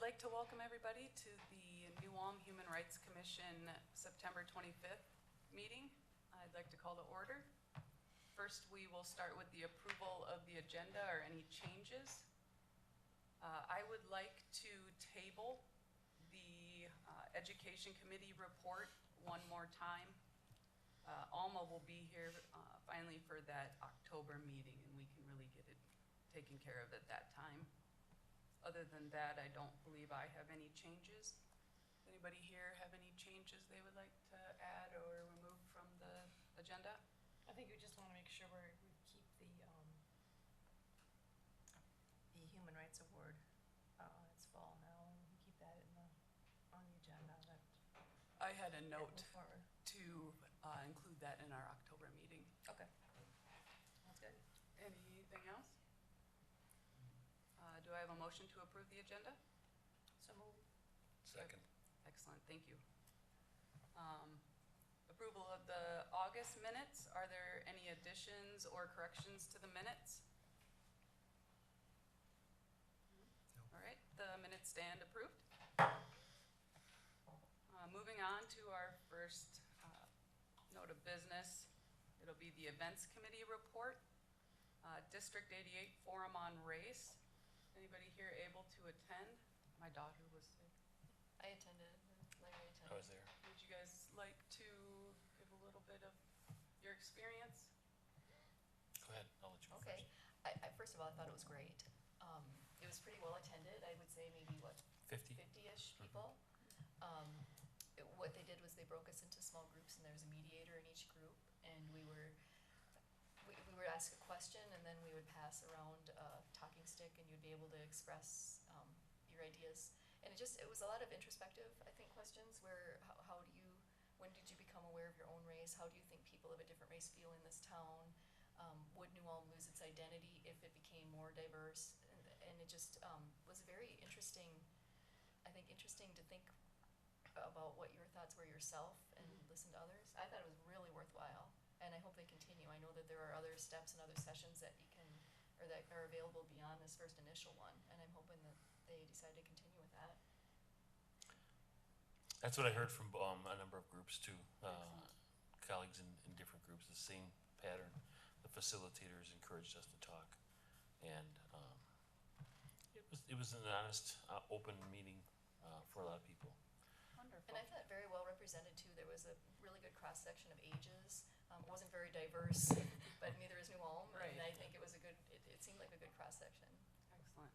like to welcome everybody to the New Ulm Human Rights Commission September 25th meeting. I'd like to call to order. First, we will start with the approval of the agenda or any changes. I would like to table the Education Committee report one more time. Alma will be here finally for that October meeting, and we can really get it taken care of at that time. Other than that, I don't believe I have any changes. Anybody here have any changes they would like to add or remove from the agenda? I think we just want to make sure we keep the Human Rights Award. It's fall now, and we keep that on the agenda. That I had a note to include that in our October meeting. Okay, that's good. Anything else? Do I have a motion to approve the agenda? So moved. Second. Excellent, thank you. Approval of the August minutes. Are there any additions or corrections to the minutes? No. All right, the minutes stand approved. Moving on to our first note of business, it'll be the Events Committee report. District 88 Forum on Race. Anybody here able to attend? My daughter was sick. I attended. Larry attended. I was there. Would you guys like to give a little bit of your experience? Go ahead, I'll let you go Okay. first. I first of all, I thought it was great. It was pretty well attended. I would say maybe, 50? 50-ish people. What they did was they broke us into small groups, and there was a mediator in each group, and we would ask a question, and then we would pass around a talking stick, and you'd be able to express your ideas. And it was a lot of introspective, I think, questions where when did you become aware of your own race? How do you think people of a different race feel in this town? Would New Ulm lose its identity if it became more diverse? And it just was very interesting, I think, interesting to think about what your thoughts were yourself and listen to others. I thought it was really worthwhile, and I hope they continue. I know that there are other steps and other sessions that you can, or that are available beyond this first initial one, and I'm hoping that they decide to continue with that. That's what I heard from a number of groups too. Colleagues in different groups, the same pattern. The facilitators encouraged us to talk, and it was an honest, open meeting for a lot of people. Wonderful. And I thought very well represented too. There was a really good cross section of ages. It wasn't very diverse, but neither is New Ulm. Right. And I think it seemed like a good cross section. Excellent.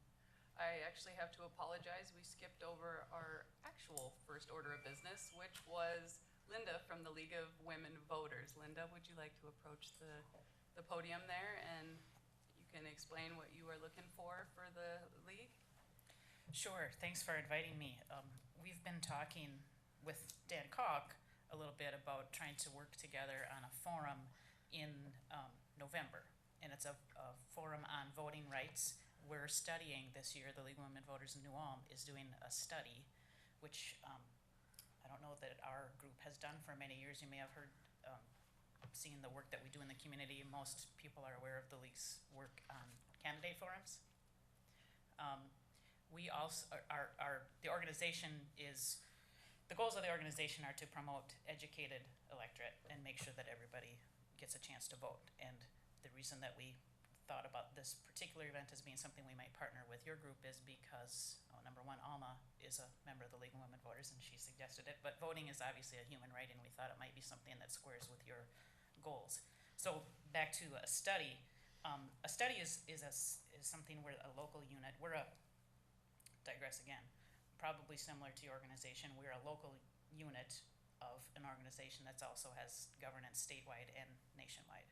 I actually have to apologize. We skipped over our actual first order of business, which was Linda from the League of Women Voters. Linda, would you like to approach the podium there, and you can explain what you are looking for the League? Sure, thanks for inviting me. We've been talking with Dan Koch a little bit about trying to work together on a forum in November, and it's a forum on voting rights. We're studying this year, the League of Women Voters in New Ulm is doing a study, which I don't know that our group has done for many years. You may have heard, seen the work that we do in the community. Most people are aware of the League's work on candidate forums. We also the goals of the organization are to promote educated electorate and make sure that everybody gets a chance to vote. And the reason that we thought about this particular event as being something we might partner with your group is because, number one, Alma is a member of the League of Women Voters, and she suggested it, but voting is obviously a human right, and we thought it might be something that squares with your goals. So back to a study. A study is something where a local unit, digress again, probably similar to your organization, we're a local unit of an organization that also has governance statewide and nationwide.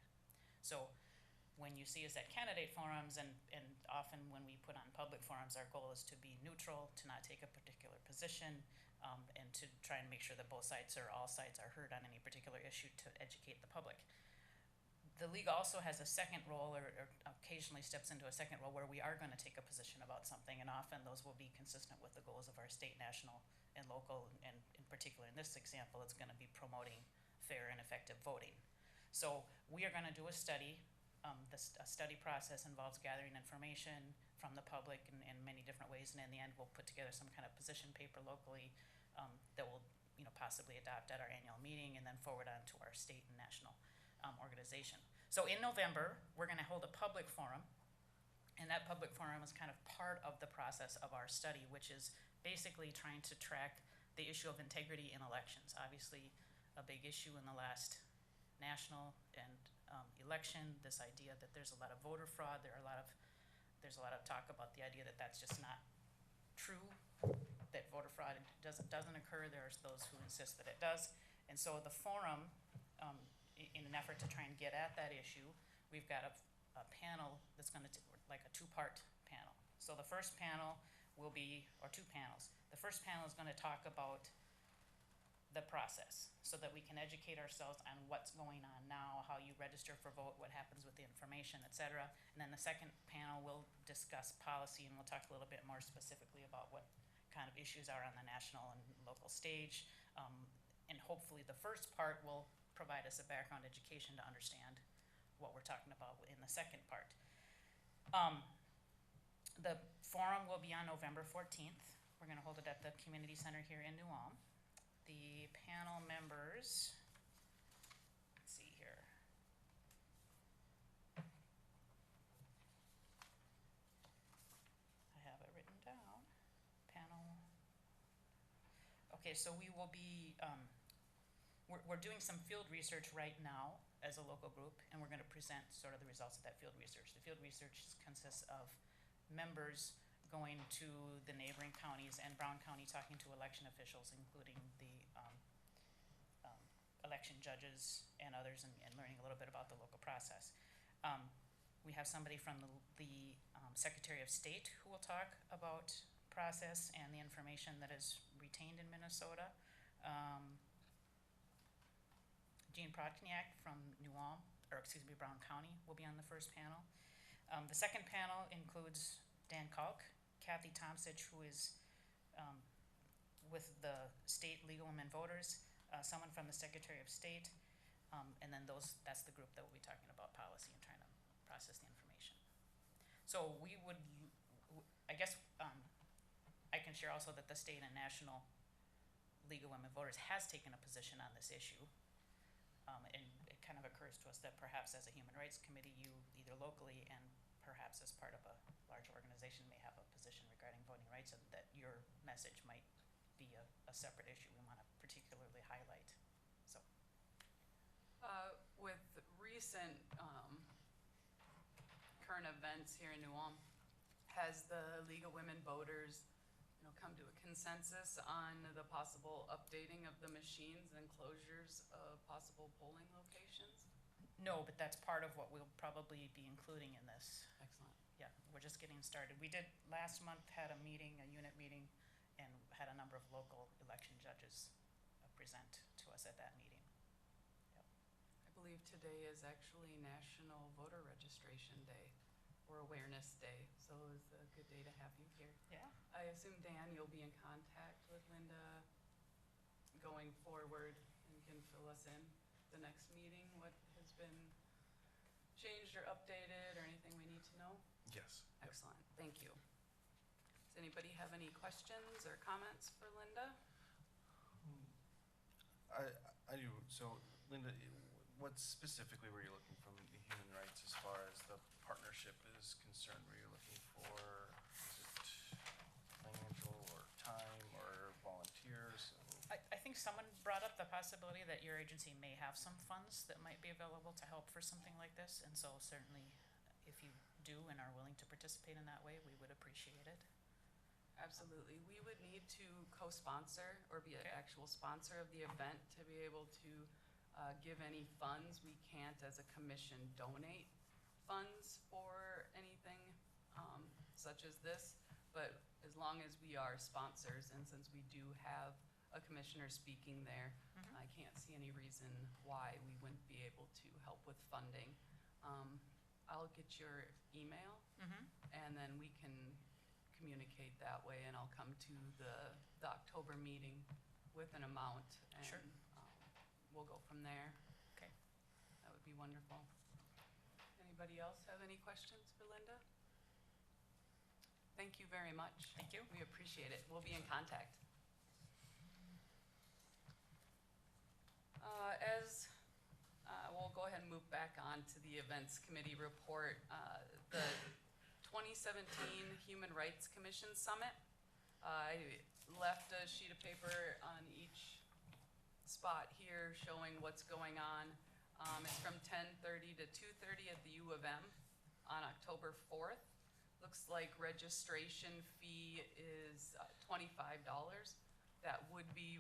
So when you see us at candidate forums, and often when we put on public forums, our goal is to be neutral, to not take a particular position, and to try and make sure that both sides or all sides are heard on any particular issue to educate the public. The League also has a second role, or occasionally steps into a second role, where we are going to take a position about something, and often those will be consistent with the goals of our state, national, and local, and in particular in this example, it's going to be promoting fair and effective voting. So we are going to do a study. A study process involves gathering information, from the public in many different ways, and in the end, we'll put together some kind of position paper locally that we'll, possibly adopt at our annual meeting and then forward on to our state and national organization. So in November, we're gonna hold a public forum, and that public forum is kind of part of the process of our study, which is basically trying to track the issue of integrity in elections. Obviously, a big issue in the last national and election, this idea that there's a lot of voter fraud, there's a lot of talk about the idea that that's just not true, that voter fraud doesn't occur. There's those who insist that it does. And so the forum, in an effort to try and get at that issue, we've got a panel that's gonna, like a two-part panel. So the first panel will be, or two panels. The first panel is gonna talk about the process so that we can educate ourselves on what's going on now, how you register for vote, what happens with the information, et cetera. And then the second panel will discuss policy, and we'll talk a little bit more specifically about what kind of issues are on the national and local stage. And hopefully the first part will provide us a background education to understand what we're talking about in the second part. The forum will be on November 14th. We're gonna hold it at the community center here in New Ulm. The panel members, let's see here. I have it written down. Panel. Okay, so we will be, we're doing some field research right now as a local group, and we're gonna present sort of the results of that field research. The field research consists of members going to the neighboring counties and Brown County talking to election officials, including the election judges and others, and learning a little bit about the local process. We have somebody from the Secretary of State who will talk about process and the information that is retained in Minnesota. Jean Prodkniak from Brown County will be on the first panel. The second panel includes Dan Kalk, Kathy Tomsich, who is with the State Legal Women Voters, someone from the Secretary of State, and then that's the group that will be talking about policy and trying to process the information. So we would, I guess, I can share also that the state and national League of Women Voters has taken a position on this issue. And it kind of occurs to us that perhaps as a Human Rights Committee, you either locally and perhaps as part of a large organization may have a position regarding voting rights, and that your message might be a separate issue we want to particularly highlight. So, with recent current events here in New Ulm, has the League of Women Voters, come to a consensus on the possible updating of the machines and closures of possible polling locations? no, but that's part of what we'll probably be including in this. Excellent. Yeah, we're just getting started. We did last month, had a meeting, a unit meeting, and had a number of local election judges present to us at that meeting. Yep. I believe today is actually National Voter Registration Day, or Awareness Day, so it's a good day to have you here. Yeah. I assume, Dan, you'll be in contact with Linda going forward and can fill us in the next meeting, what has been changed or updated or anything we need to know? Yes. Yep. Excellent, thank you. Does anybody have any questions or comments for Linda? I do. So, Linda, what specifically were you looking from the human rights as far as the partnership is concerned? Were you looking for, is it financial or time or volunteers? I think someone brought up the possibility that your agency may have some funds that might be available to help for something like this, and so certainly if you do and are willing to participate in that way, we would appreciate it. Absolutely. We would need to co-sponsor or be an Okay. actual sponsor of the event to be able to give any funds. We can't, as a commission, donate funds for anything such as this, but as long as we are sponsors, and since we do have a commissioner speaking there, I can't see any reason why we wouldn't be able to help with funding. I'll get your email, and then we can communicate that way, and I'll come to the October meeting with an amount, and Sure. We'll go from there. Okay. That would be wonderful. Anybody else have any questions for Linda? Thank you very much. Thank you. We appreciate it. We'll be in contact. We'll go ahead and move back on to the Events Committee report. The 2017 Human Rights Commission Summit. I left a sheet of paper on each spot here showing what's going on. It's from 10:30 to 2:30 at the U of M on October 4th. Looks like registration fee is $25. That would be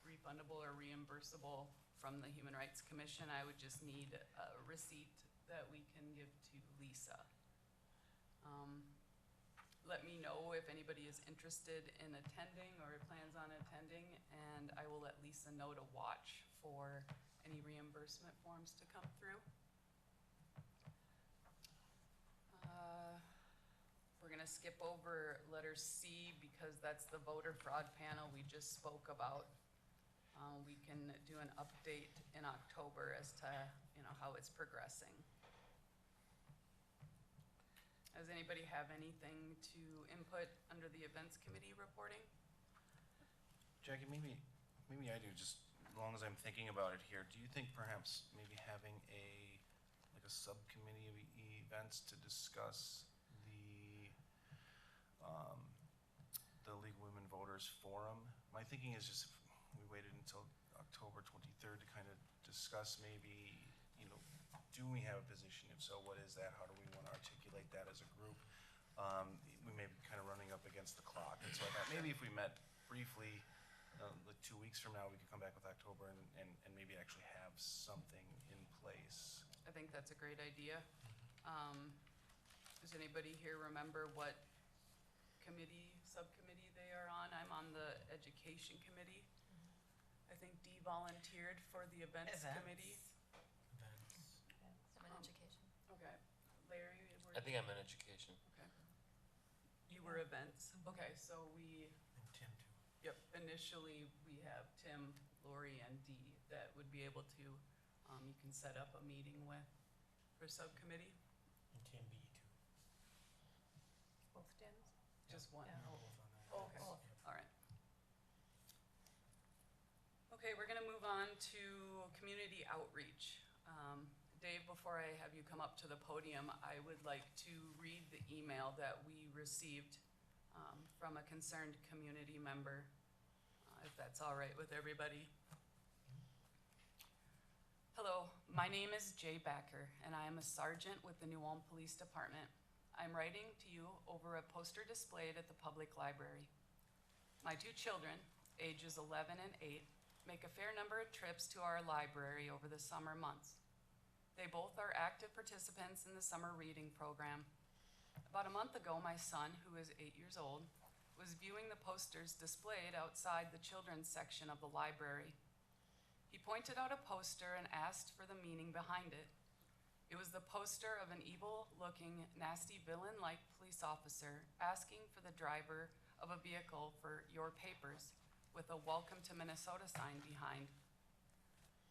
refundable or reimbursable from the Human Rights Commission. I would just need a receipt that we can give to Lisa. Let me know if anybody is interested in attending or plans on attending, and I will let Lisa know to watch for any reimbursement forms to come through. We're gonna skip over letter C because that's the voter fraud panel we just spoke about. We can do an update in October as to, how it's progressing. Does anybody have anything to input under the events committee reporting? Jackie, maybe I do, just as long as I'm thinking about it here. Do you think perhaps maybe having a subcommittee of events to discuss the League of Women Voters Forum? My thinking is just if we waited until October 23rd to kind of discuss maybe, do we have a position? If so, what is that? How do we want to articulate that as a group? We may be kind of running up against the clock. And so I thought maybe if we met briefly, like 2 weeks from now, we could come back with October and maybe actually have something in place. I think that's a great idea. Does anybody here remember what subcommittee they are on? I'm on the education committee. I think Dee volunteered for the events committee. I'm in education. Okay. Larry, I think I'm in education. okay. You were events. Okay, so we, And Tim too. yep, initially we have Tim, Lori, and Dee that would be able to, you can set up a meeting with for subcommittee. And Tim B too. Both Tims? Just one. Yeah. Both on that. Oh, okay. Yes. All right. Okay, we're gonna move on to community outreach. Dave, before I have you come up to the podium, I would like to read the email that we received from a concerned community member, if that's all right with everybody. Hello, my name is Jay Backer, and I am a sergeant with the New Ulm Police Department. I'm writing to you over a poster displayed at the public library. My two children, ages 11 and 8, make a fair number of trips to our library over the summer months. They both are active participants in the summer reading program. About a month ago, my son, who is 8 years old, was viewing the posters displayed outside the children's section of the library. He pointed out a poster and asked for the meaning behind it. It was the poster of an evil-looking, nasty villain-like police officer asking for the driver of a vehicle for your papers with a "Welcome to Minnesota" sign behind.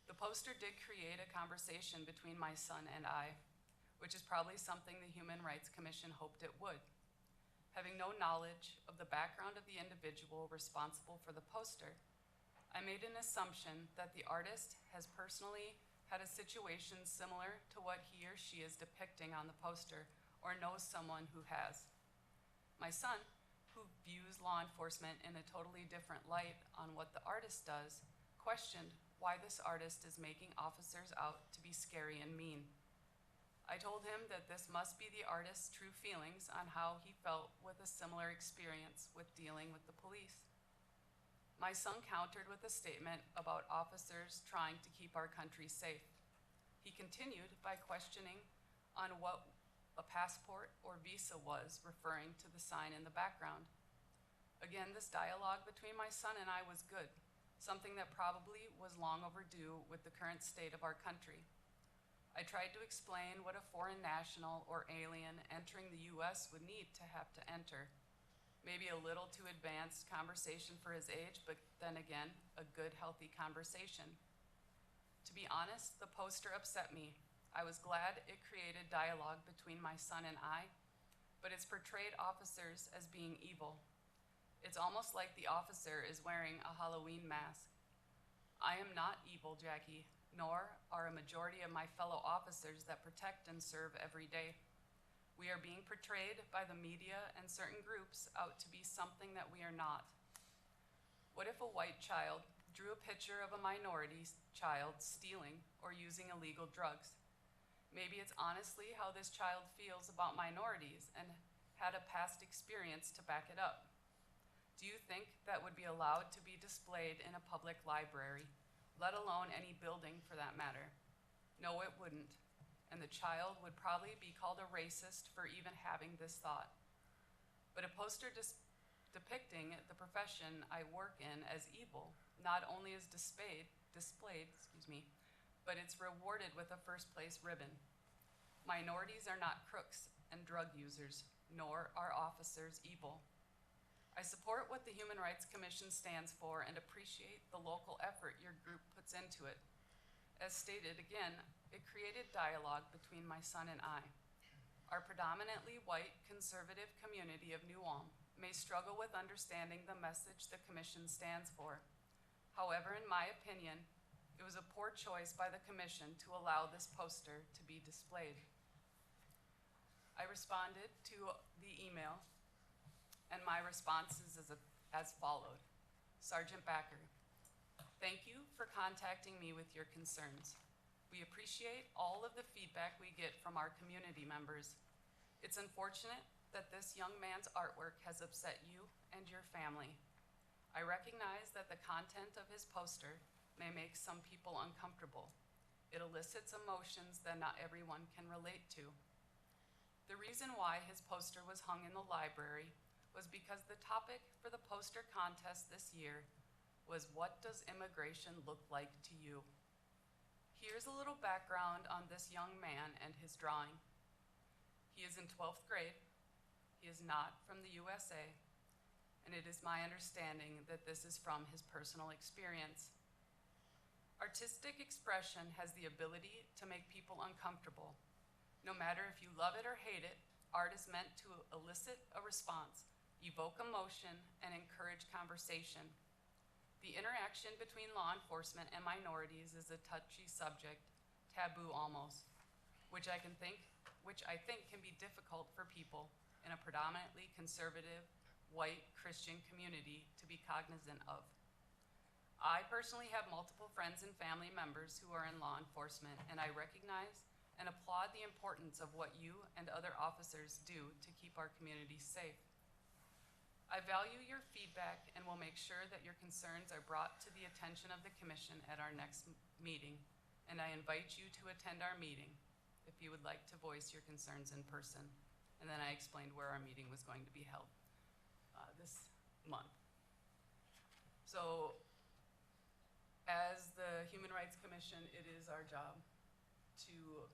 The poster did create a conversation between my son and I, which is probably something the Human Rights Commission hoped it would. Having no knowledge of the background of the individual responsible for the poster, I made an assumption that the artist has personally had a situation similar to what he or she is depicting on the poster or knows someone who has. My son, who views law enforcement in a totally different light on what the artist does, questioned why this artist is making officers out to be scary and mean. I told him that this must be the artist's true feelings on how he felt with a similar experience with dealing with the police. My son countered with a statement about officers trying to keep our country safe. He continued by questioning on what a passport or visa was, referring to the sign in the background. Again, this dialogue between my son and I was good, something that probably was long overdue with the current state of our country. I tried to explain what a foreign national or alien entering the US would need to have to enter. Maybe a little too advanced conversation for his age, but then again, a good, healthy conversation. To be honest, the poster upset me. I was glad it created dialogue between my son and I, but it's portrayed officers as being evil. It's almost like the officer is wearing a Halloween mask. I am not evil, Jackie, nor are a majority of my fellow officers that protect and serve every day. We are being portrayed by the media and certain groups out to be something that we are not. What if a white child drew a picture of a minority child stealing or using illegal drugs? Maybe it's honestly how this child feels about minorities and had a past experience to back it up. Do you think that would be allowed to be displayed in a public library, let alone any building for that matter? No, it wouldn't. And the child would probably be called a racist for even having this thought. But a poster depicting the profession I work in as evil not only is displayed, but it's rewarded with a first place ribbon. Minorities are not crooks and drug users, nor are officers evil. I support what the Human Rights Commission stands for and appreciate the local effort your group puts into it. As stated again, it created dialogue between my son and I. Our predominantly white conservative community of New Ulm may struggle with understanding the message the commission stands for. However, in my opinion, it was a poor choice by the commission to allow this poster to be displayed. I responded to the email, and my response is as followed. Sergeant Backer, thank you for contacting me with your concerns. We appreciate all of the feedback we get from our community members. It's unfortunate that this young man's artwork has upset you and your family. I recognize that the content of his poster may make some people uncomfortable. It elicits emotions that not everyone can relate to. The reason why his poster was hung in the library was because the topic for the poster contest this year was, what does immigration look like to you? Here's a little background on this young man and his drawing. He is in 12th grade. He is not from the USA, and it is my understanding that this is from his personal experience. Artistic expression has the ability to make people uncomfortable. No matter if you love it or hate it, art is meant to elicit a response, evoke emotion, and encourage conversation. The interaction between law enforcement and minorities is a touchy subject, taboo almost, which I think can be difficult for people in a predominantly conservative, white Christian community to be cognizant of. I personally have multiple friends and family members who are in law enforcement, and I recognize and applaud the importance of what you and other officers do to keep our communities safe. I value your feedback and will make sure that your concerns are brought to the attention of the commission at our next meeting, and I invite you to attend our meeting if you would like to voice your concerns in person. And then I explained where our meeting was going to be held this month. So, as the Human Rights Commission, it is our job to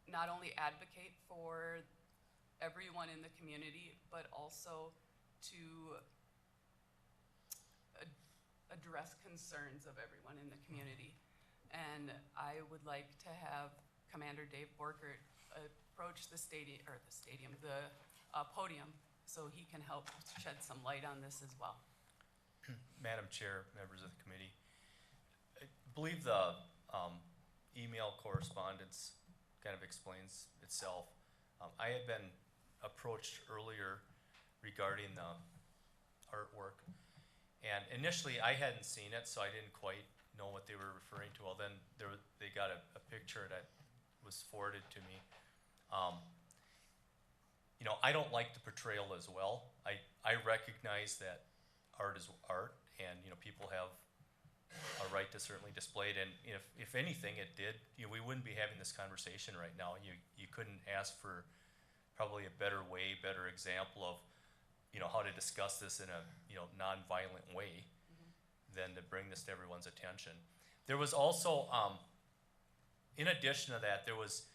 not only advocate for everyone in the community, but also to address concerns of everyone in the community. And I would like to have Commander Dave Borkert approach the podium so he can help shed some light on this as well. Madam Chair, members of the committee, I believe the email correspondence kind of explains itself. I had been approached earlier regarding the artwork, and initially I hadn't seen it, so I didn't quite know what they were referring to. Well, then they got a picture that was forwarded to me. You know, I don't like the portrayal as well. I recognize that art is art, and you know, people have a right to certainly display it. And if anything, it did. You know, we wouldn't be having this conversation right now. You couldn't ask for probably a better way, better example of, you know, how to discuss this in a, you know, non-violent way than to bring this to everyone's attention. There was also, in addition to that, there was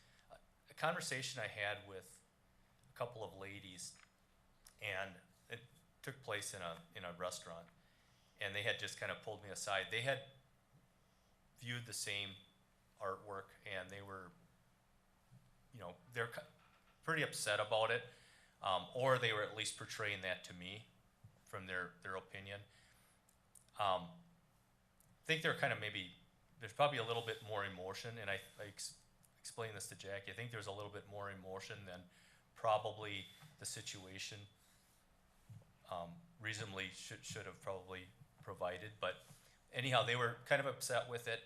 a conversation I had with a couple of ladies, and it took place in a restaurant, and they had just kind of pulled me aside. They had viewed the same artwork, and they were, you know, pretty upset about it, or they were at least portraying that to me from their opinion. I think they're kind of maybe, there's probably a little bit more emotion, and I explained this to Jackie. I think there's a little bit more emotion than probably the situation reasonably should have probably provided. But anyhow, they were kind of upset with it.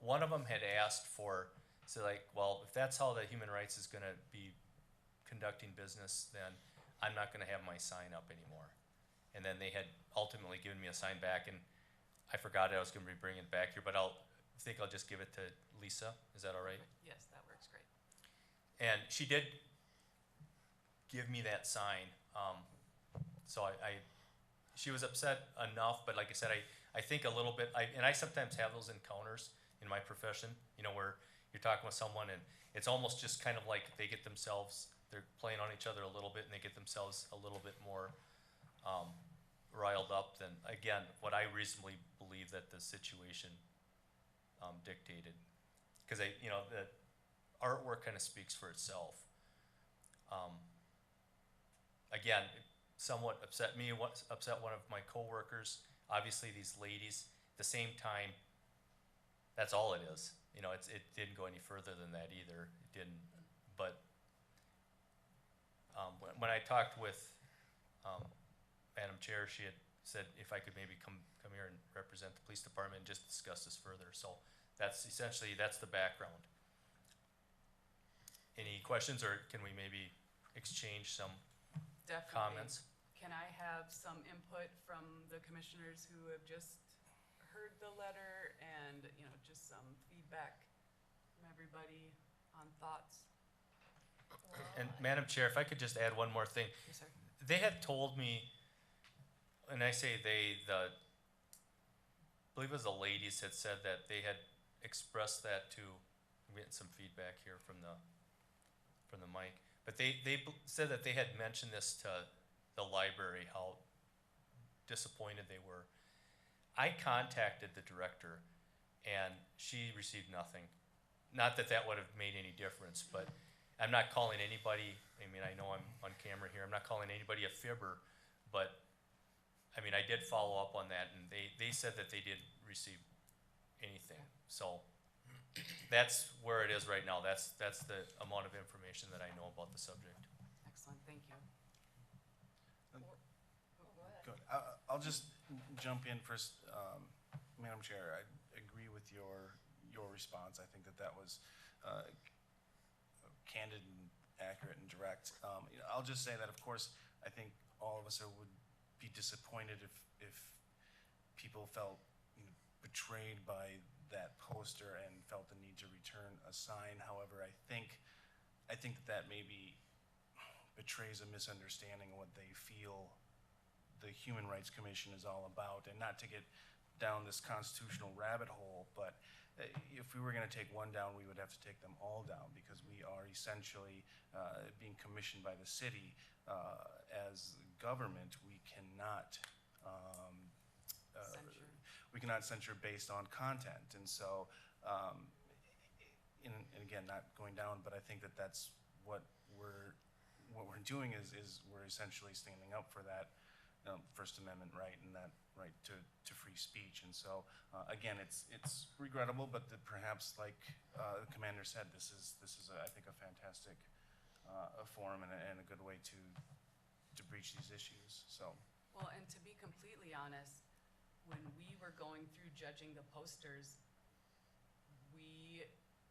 One of them had asked for, so like, well, if that's how the human rights is gonna be conducting business, then I'm not gonna have my sign up anymore. And then they had ultimately given me a sign back, and I forgot I was gonna be bringing it back here, but I'll just give it to Lisa. Is that all right? Yes, that works great. And she did give me that sign. So she was upset enough, but like I said, I think a little bit, and I sometimes have those encounters in my profession, you know, where you're talking with someone and it's almost just kind of like they're playing on each other a little bit and they get themselves a little bit more riled up than, again, what I reasonably believe that the situation dictated. Because the artwork kind of speaks for itself. Again, it somewhat upset me, upset one of my coworkers. Obviously, these ladies, at the same time, that's all it is. You know, it didn't go any further than that either. It didn't. But when I talked with Madam Chair, she had said if I could maybe come here and represent the police department and just discuss this further. So that's the background. Any questions, or can we maybe exchange some Definitely. comments? Can I have some input from the commissioners who have just heard the letter and, just some feedback from everybody on thoughts? And Madam Chair, if I could just add one more thing. Yes, sir. They had told me, and I say I believe it was the ladies had said that they had expressed that to, I'm getting some feedback here from the mic, but they said that they had mentioned this to the library, how disappointed they were. I contacted the director and she received nothing. Not that that would have made any difference, but I'm not calling anybody, I mean, I know I'm on camera here, I'm not calling anybody a fibber, but I mean, I did follow up on that and they said that they didn't receive anything. So that's where it is right now. That's the amount of information that I know about the subject. Excellent, thank you. Good. I'll just jump in first, Madam Chair. I agree with your response. I think that was candid and accurate and direct. I'll just say that, of course, I think all of us would be disappointed if people felt betrayed by that poster and felt the need to return a sign. However, I think that maybe betrays a misunderstanding of what they feel the Human Rights Commission is all about, and not to get down this constitutional rabbit hole, but if we were going to take one down, we would have to take them all down, because we are essentially being commissioned by the city as government. We cannot censure based on content, and so and again, not going down, but I think that's what we're doing is we're essentially standing up for that First Amendment right and that right to free speech. And so again, it's regrettable, but perhaps, like the commander said, this is I think a fantastic a forum and a good way to breach these issues. So. Well, and to be completely honest, when we were going through judging the posters,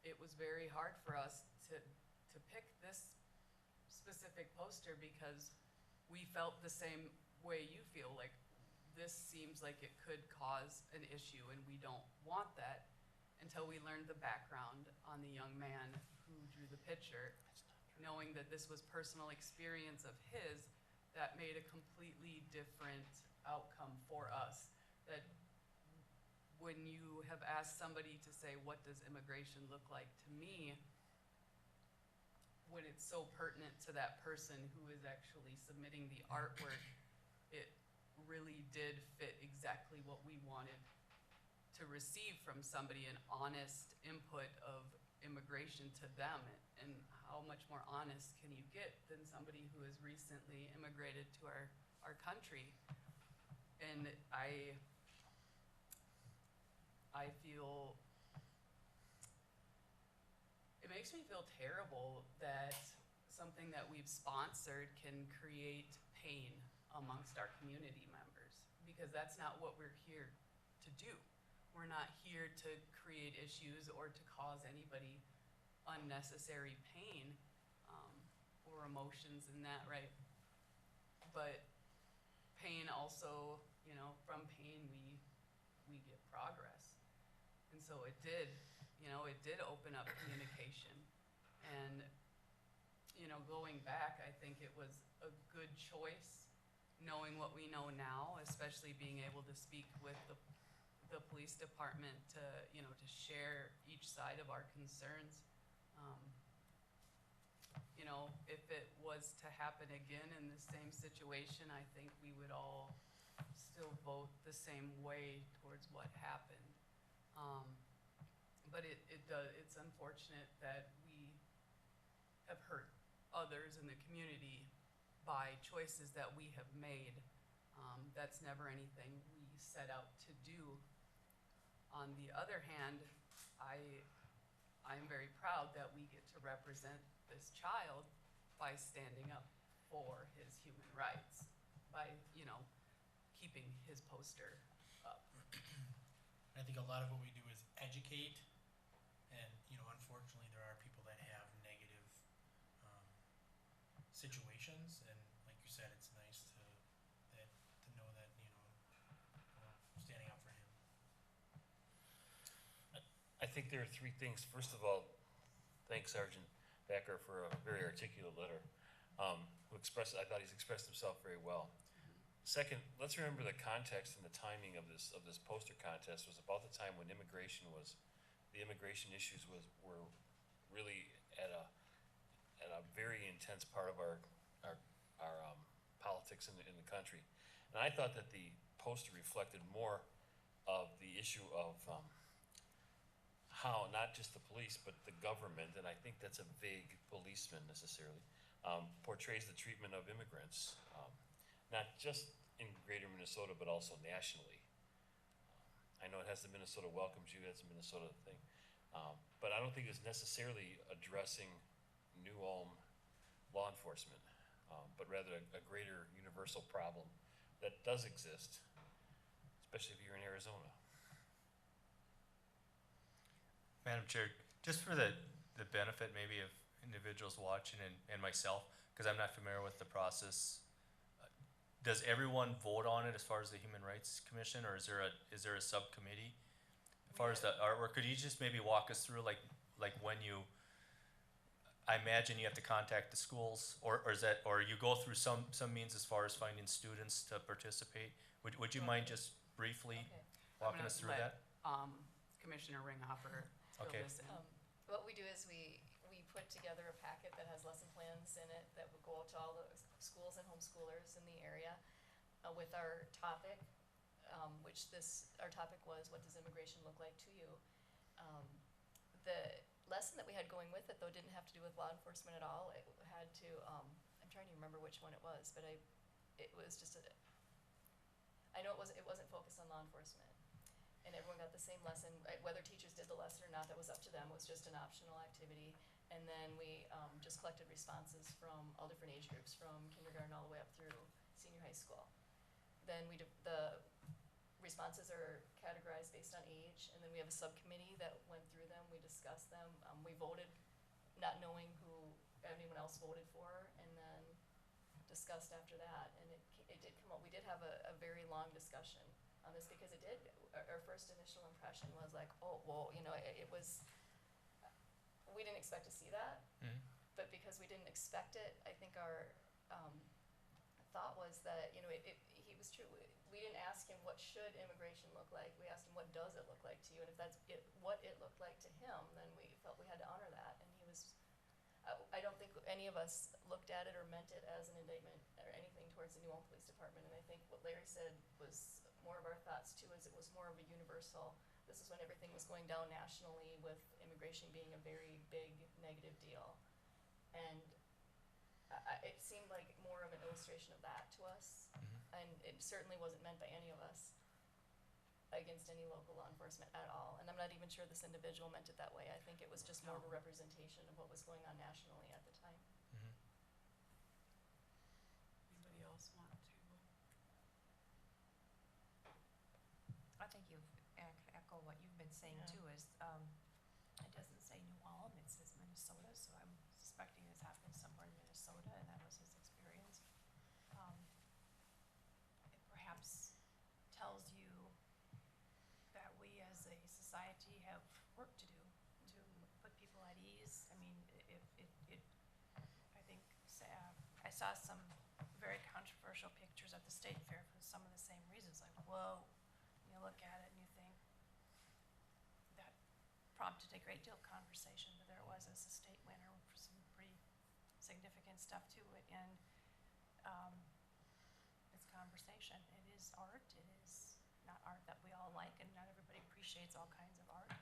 it was very hard for us to pick this specific poster, because we felt the same way you feel. Like, this seems like it could cause an issue, and we don't want that, until we learned the background on the young man who drew the picture. Knowing that this was personal experience of his, that made a completely different outcome for us. That when you have asked somebody to say, what does immigration look like to me, when it's so pertinent to that person who is actually submitting the artwork, it really did fit exactly what we wanted to receive from somebody, an honest input of immigration to them, and how much more honest can you get than somebody who has recently immigrated to our country? And I feel, it makes me feel terrible that something that we've sponsored can create pain amongst our community members, because that's not what we're here to do. We're not here to create issues or to cause anybody unnecessary pain, or emotions in that, right? But pain also, you know, from pain we get progress. And so it did, you know, it did open up communication. And, you know, going back, I think it was a good choice, knowing what we know now, especially being able to speak with the police department to, you know, to share each side of our concerns. You know, if it was to happen again in the same situation, I think we would all still vote the same way towards what happened. But it's unfortunate that we have hurt others in the community by choices that we have made. That's never anything we set out to do. On the other hand, I'm very proud that we get to represent this child by standing up for his human rights, by, you know, keeping his poster up. I think a lot of what we do is educate, and, you know, unfortunately, there are people that have negative, situations, and like you said, it's nice to know that, you know, standing up for him. I think there are three things. First of all, thanks Sergeant Becker for a very articulate letter. I thought he's expressed himself very well. Second, let's remember the context and the timing of this poster contest was about the time when the immigration issues were really at a very intense part of our politics in the country. And I thought that the poster reflected more of the issue of how not just the police but the government, and I think that's a vague policeman necessarily, portrays the treatment of immigrants, not just in greater Minnesota but also nationally. I know it has the Minnesota Welcomes You, that's a Minnesota thing, but I don't think it's necessarily addressing New Ulm law enforcement, but rather a greater universal problem that does exist, especially if you're in Arizona. Madam Chair, just for the benefit maybe of individuals watching and myself, because I'm not familiar with the process, does everyone vote on it as far as the Human Rights Commission, or is there a subcommittee? As far as the artwork, could you just maybe walk us through like when you, I imagine you have to contact the schools, or you go through some means as far as finding students to participate? Would you mind just briefly Okay. walking us through that? Commissioner Ringhoffer fill Okay. this in. What we do is we put together a packet that has lesson plans in it that would go out to all the schools and homeschoolers in the area with our topic, our topic was, what does immigration look like to you? The lesson that we had going with it, though, didn't have to do with law enforcement at all. It had to, I'm trying to remember which one it was, but it was just I know it wasn't focused on law enforcement. And everyone got the same lesson. Whether teachers did the lesson or not, that was up to them. It was just an optional activity. And then we just collected responses from all different age groups, from kindergarten all the way up through senior high school. Then the responses are categorized based on age, and then we have a subcommittee that went through them. We discussed them. We voted, not knowing who anyone else voted for, and then discussed after that. And it did come up. We did have a very long discussion on this, because our first initial impression was like, oh, well, you know, it was, we didn't expect to see that, but because we didn't expect it, I think our thought was that, you know, he was true. We didn't ask him what should immigration look like. We asked him, what does it look like to you? And if that's what it looked like to him, then we felt we had to honor that. And he was, I don't think any of us looked at it or meant it as an indictment or anything towards the New Ulm Police Department. And I think what Larry said was more of our thoughts too, is it was more of a universal this is when everything was going down nationally with immigration being a very big negative deal. And it seemed like more of an illustration of that to us. And it certainly wasn't meant by any of us against any local law enforcement at all. And I'm not even sure this individual meant it that way. I think it was just more of a representation of what was going on nationally at the time. Anybody else want to? I think you've echo what you've been saying Yeah. too, is, it doesn't say New Ulm, it says Minnesota, so I'm suspecting this happened somewhere in Minnesota, and that was his experience. It perhaps tells you that we as a society have work to do to put people at ease. I mean, I think, I saw some very controversial pictures at the state fair for some of the same reasons, like, whoa, you look at it and you think, that prompted a great deal of conversation, but there it was as a state winner for some pretty significant stuff to it, and, it's conversation. It is art, it is not art that we all like, and not everybody appreciates all kinds of art.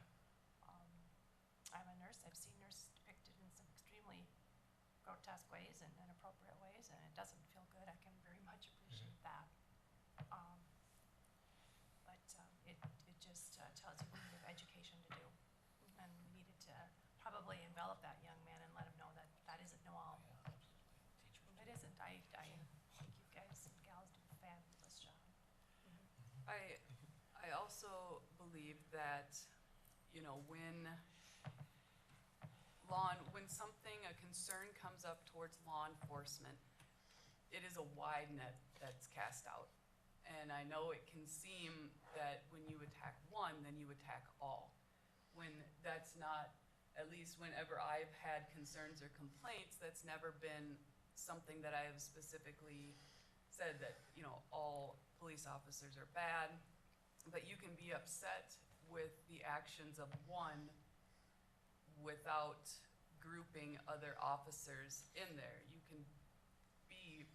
I'm a nurse, I've seen nurses depicted in some extremely grotesque ways and inappropriate ways, and it doesn't feel good. I can very much appreciate that. It just tells you we have education to do, and we needed to probably envelop that young man and let him know that that isn't New Ulm. It isn't. I think you guys and gals do a fabulous job. I also believe that, you know, when a concern comes up towards law enforcement, it is a wide net that's cast out. And I know it can seem that when you attack one, then you attack all. When that's not, at least whenever I've had concerns or complaints, that's never been something that I have specifically said that, you know, all police officers are bad. But you can be upset with the actions of one without grouping other officers in there. You can be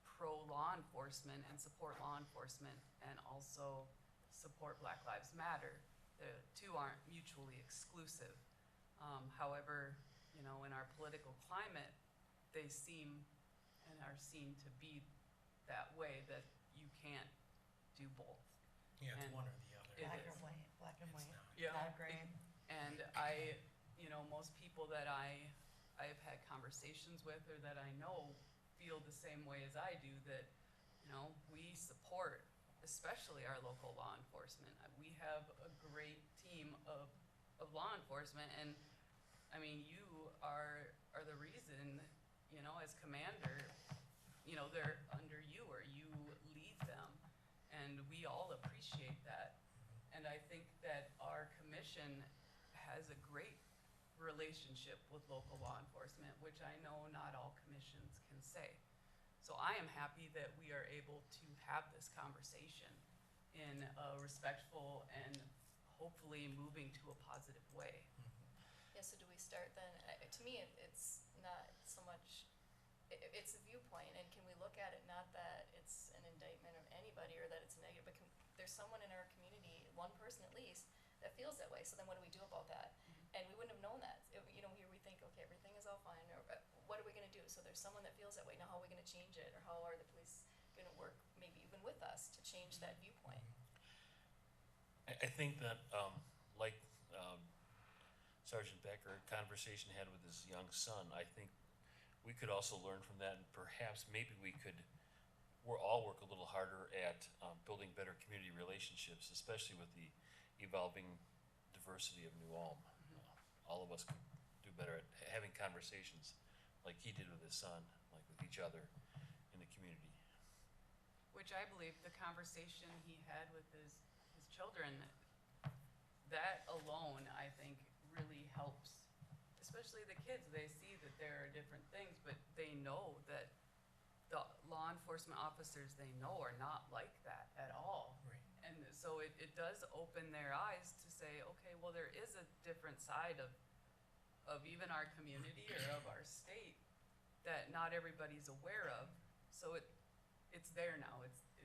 pro-law enforcement and support law enforcement and also support Black Lives Matter. The two aren't mutually exclusive. However, you know, in our political climate, they seem and are seen to be that way, that you can't do both. Yeah, it's And one or the other. it Black is. and white, black and It's white, not. Yeah. not gray. And you know, most people that I've had conversations with or that I know feel the same way as I do, that, you know, we support especially our local law enforcement. We have a great team of law enforcement, and I mean, you are the reason, you know, as commander, you know, they're under you or you lead them, and we all appreciate that. And I think that our commission has a great relationship with local law enforcement, which I know not all commissions can say. So I am happy that we are able to have this conversation in a respectful and hopefully moving to a positive way. Yeah, so do we start then? To me, it's not so much, it's a viewpoint, and can we look at it not that it's an indictment of anybody or that it's negative, but there's someone in our community, one person at least, that feels that way, so then what do we do about that? And we wouldn't have known that. You know, here we think, okay, everything is all fine, or what are we gonna do? So there's someone that feels that way, now how are we gonna change it, or how are the police gonna work, maybe even with us, to change that viewpoint? I think that, like Sergeant Becker, a conversation he had with his young son, I think we could also learn from that, and perhaps maybe we could all work a little harder at building better community relationships, especially with the evolving diversity of New Ulm. All of us could do better at having conversations like he did with his son, like with each other in the community. Which I believe the conversation he had with his children, that alone, I think, really helps, especially the kids. They see that there are different things, but they know that the law enforcement officers they know are not like that at all. Right. And so it does open their eyes to say, okay, well, there is a different side of even our community or of our state that not everybody's aware of. So it's there now.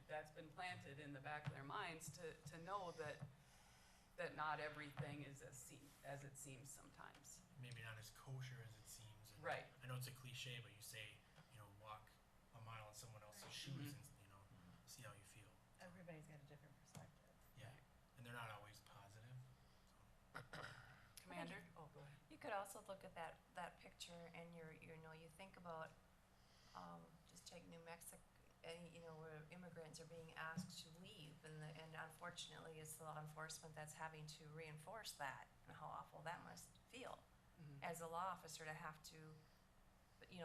That's been planted in the back of their minds to know that that not everything is as it seems sometimes. Maybe not as kosher as it seems. And Right. I know it's a cliche, but you say, walk a mile in someone else's shoes and, see how you feel. Everybody's got a different perspective. Yeah. And they're not always positive. Commander? Oh, go ahead. You could also look at that picture and you think about, just take New Mexico, where immigrants are being asked to leave and unfortunately it's law enforcement that's having to reinforce that and how awful that must feel as a law officer to have to,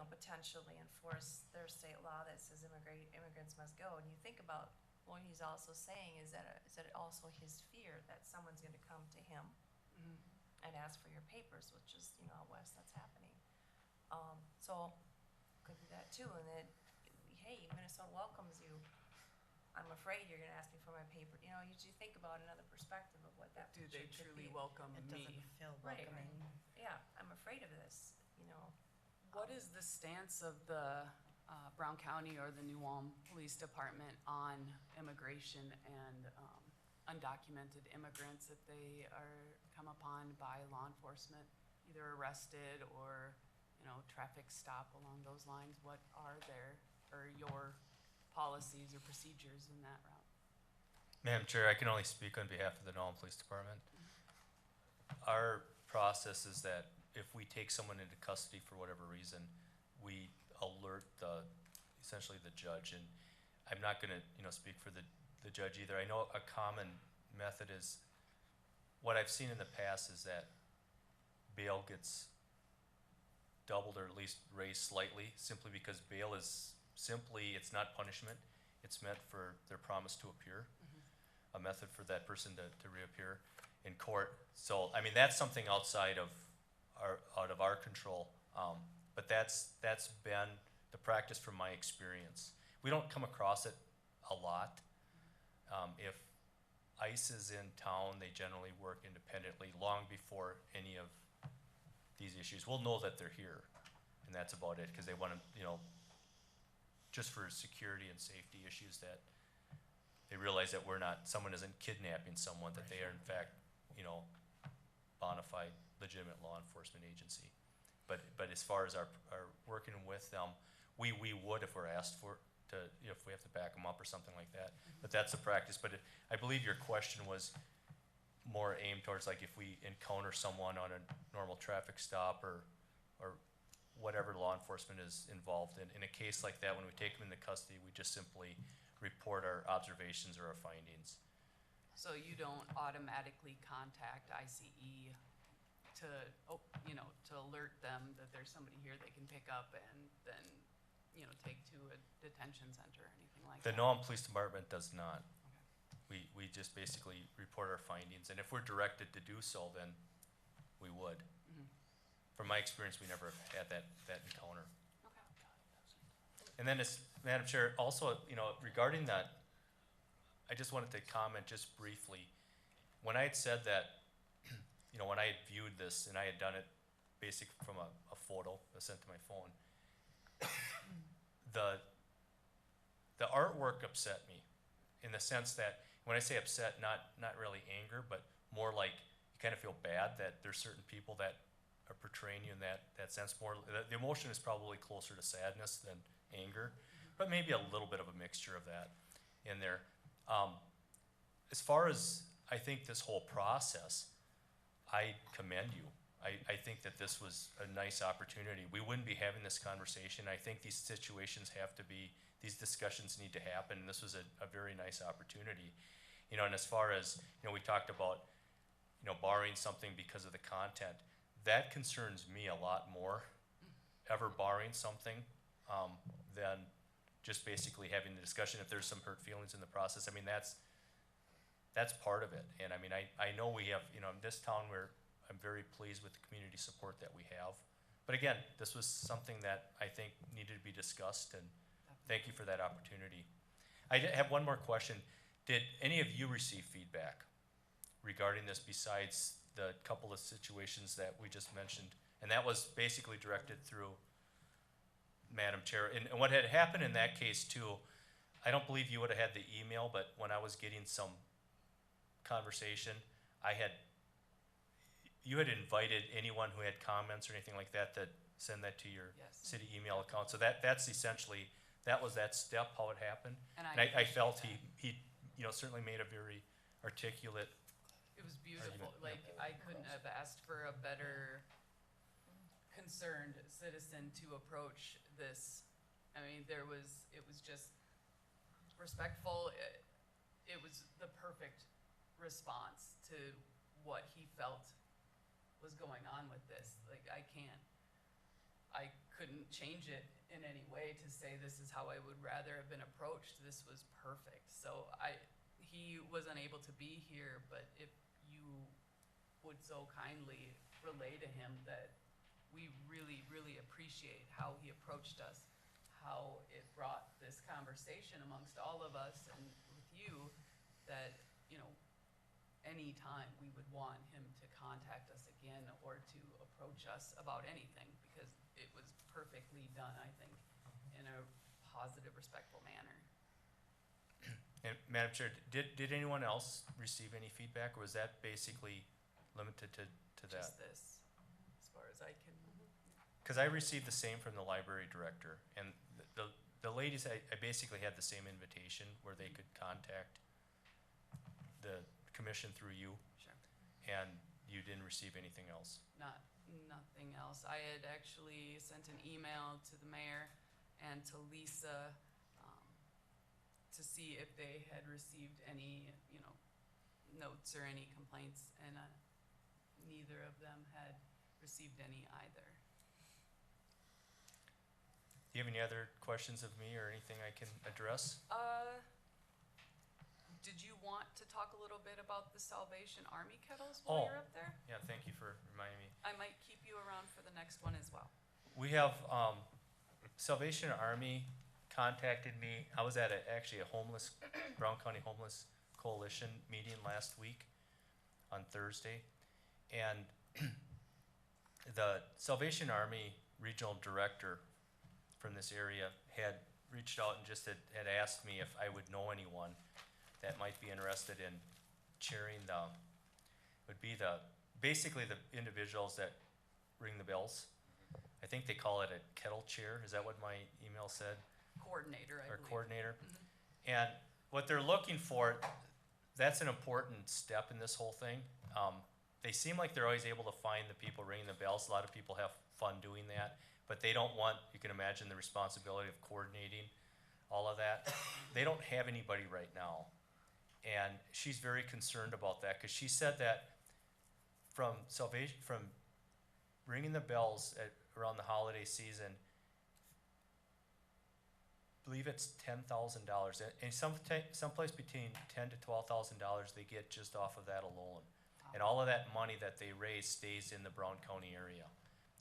potentially enforce their state law that says immigrants must go. And you think about what he's also saying is that also his fear that someone's gonna come to him and ask for your papers, which is, out west that's happening. So could be that too, and then, hey, Minnesota welcomes you. I'm afraid you're gonna ask me for my paper. You think about another perspective of what that Do they picture could truly be. welcome It me? doesn't feel Right. welcoming. Yeah, I'm afraid of this, What is the stance of the Brown County or the New Ulm Police Department on immigration and undocumented immigrants if they are come upon by law enforcement, either arrested or, traffic stop along those lines? What are your policies or procedures in that route? Madam Chair, I can only speak on behalf of the Nome Police Department. Our process is that if we take someone into custody for whatever reason, we alert essentially the judge, and I'm not gonna, speak for the judge either. I know a common method is, what I've seen in the past is that bail gets doubled or at least raised slightly, simply because bail is it's not punishment, it's meant for their promise to appear, a method for that person to reappear in court. So, that's something outside of our control, but that's been the practice from my experience. We don't come across it a lot. If ICE is in town, they generally work independently long before any of these issues. We'll know that they're here, and that's about it, because they want to, just for security and safety issues, that they realize that someone isn't kidnapping someone, that they are in fact, bona fide, legitimate law enforcement agency. But as far as our working with them, we would, if we're asked for, if we have to back them up or something like that. But that's the practice. But I believe your question was more aimed towards, like, if we encounter someone on a normal traffic stop or whatever law enforcement is involved in. In a case like that, when we take them into custody, we just simply report our observations or our findings. So you don't automatically contact ICE to alert them that there's somebody here they can pick up and then, take to a detention center or anything like The that? Nome Police Department does not. We just basically report our findings, and if we're directed to do so, then we would. From my experience, we never had that encounter. Okay. And then, Madam Chair, also, regarding that, I just wanted to comment just briefly. When I had said that, when I had viewed this and I had done it basically from a photo sent to my phone, the artwork upset me, in the sense that, when I say upset, not really anger, but more like you kind of feel bad that there's certain people that are portraying you in that sense. More, the emotion is probably closer to sadness than anger, but maybe a little bit of a mixture of that in there. As far as, I think, this whole process, I commend you. I think that this was a nice opportunity. We wouldn't be having this conversation. I think these situations these discussions need to happen, and this was a very nice opportunity. And as far as, we talked about, barring something because of the content, that concerns me a lot more, ever barring something, than just basically having the discussion if there's some hurt feelings in the process. That's part of it. And I know we have, in this town, I'm very pleased with the community support that we have. But again, this was something that I think needed to be discussed, and thank you for that opportunity. I have one more question. Did any of you receive feedback regarding this besides the couple of situations that we just mentioned? And that was basically directed through Madam Chair. And what had happened in that case too, I don't believe you would have had the email, but when I was getting some conversation, you had invited anyone who had comments or anything like that to send that to your Yes. city email account. So that's essentially, that was that step, how it happened. And And I appreciate felt that. he, certainly made a very articulate, It was beautiful, Argument, like, I couldn't have asked for a better concerned citizen to approach this. I mean, it was just respectful, it was the perfect response to what he felt was going on with this. Like, I couldn't change it in any way to say this is how I would rather have been approached. This was perfect. So he was unable to be here, but if you would so kindly relay to him that we really, really appreciate how he approached us, how it brought this conversation amongst all of us and with you, that, anytime we would want him to contact us again or to approach us about anything, because it was perfectly done, I think, in a positive, respectful manner. and Madam Chair, did anyone else receive any feedback, or was that basically limited to that? Just this, as far as I can. Because I received the same from the library director, and the ladies, I basically had the same invitation where they could contact the commission through you, Sure. and you didn't receive anything else. Nothing else. I had actually sent an email to the mayor and to Lisa to see if they had received any, notes or any complaints, and neither of them had received any either. Do you have any other questions of me or anything I can address? Did you want to talk a little bit about the Salvation Army kettles Oh. while you're up there? Yeah, thank you for reminding me. I might keep you around for the next one as well. We have, Salvation Army contacted me. I was at actually a Brown County Homeless Coalition meeting last week on Thursday. And the Salvation Army Regional Director from this area had reached out and just had asked me if I would know anyone that might be interested in chairing basically the individuals that ring the bells. I think they call it a kettle chair. Is that what my email said? Coordinator, I Or believe. coordinator. Mhm. And what they're looking for, that's an important step in this whole thing. They seem like they're always able to find the people ringing the bells. A lot of people have fun doing that, but they don't want, you can imagine, the responsibility of coordinating all of that. They don't have anybody right now. And she's very concerned about that, because she said that from ringing the bells around the holiday season, I believe it's $10,000, and someplace between $10,000 to $12,000 they get just off of that alone. And all of that money that they raise stays in the Brown County area.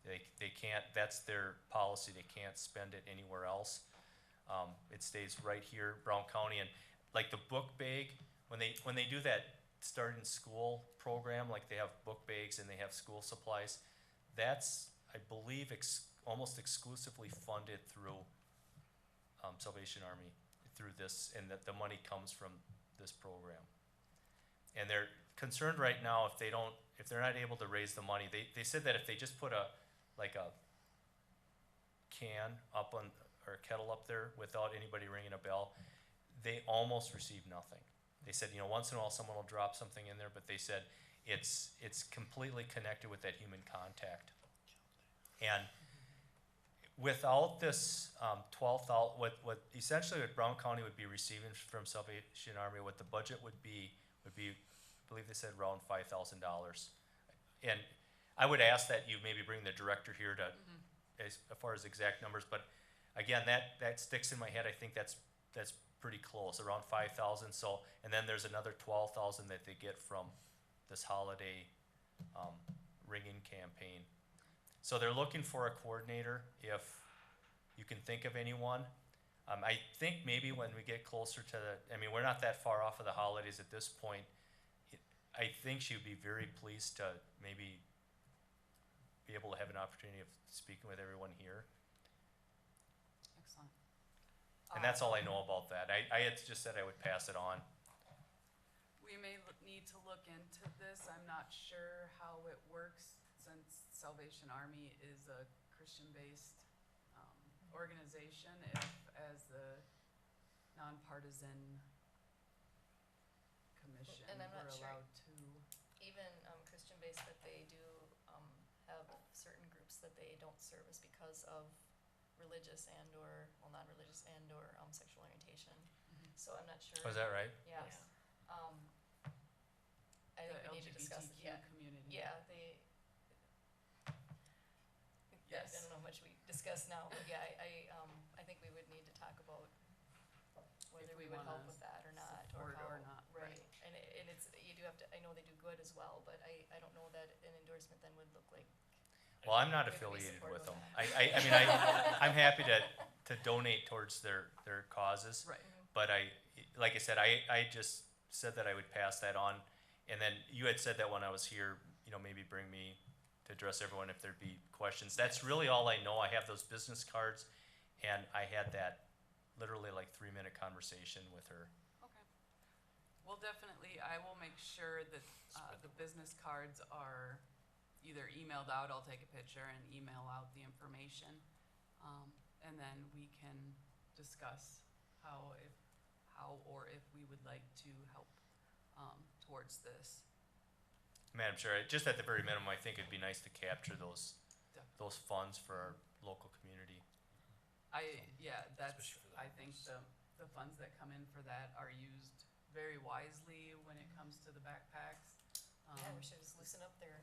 They can't, that's their policy, they can't spend it anywhere else. It stays right here, Brown County, and like the book bag, when they do that starting school program, like they have book bags and they have school supplies, that's, I believe, almost exclusively funded through Salvation Army, through this, and that the money comes from this program. And they're concerned right now if they're not able to raise the money. They said that if they just put a can up on, or a kettle up there without anybody ringing a bell, they almost receive nothing. They said, once in a while someone will drop something in there, but they said it's completely connected with that human contact. And without this 12,000, what essentially what Brown County would be receiving from Salvation Army, what the budget would be, I believe they said around $5,000. And I would ask that you maybe bring the director here to, as far as exact numbers, but again, that sticks in my head. I think that's pretty close, around 5,000. So, and then there's another 12,000 that they get from this holiday ringing campaign. So they're looking for a coordinator. If you can think of anyone, I think maybe when we get closer to we're not that far off of the holidays at this point. I think she would be very pleased to maybe be able to have an opportunity of speaking with everyone here. Excellent. And that's all I know about that. I had just said I would pass it on. We we may need to look into this. I'm not sure how it works since Salvation Army is a Christian-based organization. If as a nonpartisan commission, And I'm not we're sure. allowed to. Even Christian-based, but they do have certain groups that they don't service because of religious and or, well, non-religious and or sexual orientation. So I'm not sure. Was that right? Yeah. I think The we need to discuss it, LGBTQ yeah. community. Yeah, they. I Yes. don't know how much we discussed now, but yeah, I think we would need to talk about whether If we we would help wanna with that or not, support or how. or not, right. And it's, you do have to, I know they do good as well, but I don't know that an endorsement then would look like. Well, I'm not we have to be affiliated with supportive them. of that. I mean, I'm happy to donate towards their causes. Right. But like I said, I just said that I would pass that on. And then you had said that when I was here, maybe bring me to address everyone if there'd be questions. That's really all I know. I have those business cards, and I had that literally like 3-minute conversation with her. Okay. Well, definitely, I will make sure that the business cards are either emailed out, I'll take a picture and email out the information. And then we can discuss how or if we would like to help towards this. Madam Chair, just at the very minimum, I think it'd be nice to capture those funds for our local community. That's, Especially for the I think the funds that come in for that are used very wisely when it comes to the backpacks. Yeah, we should just loosen up their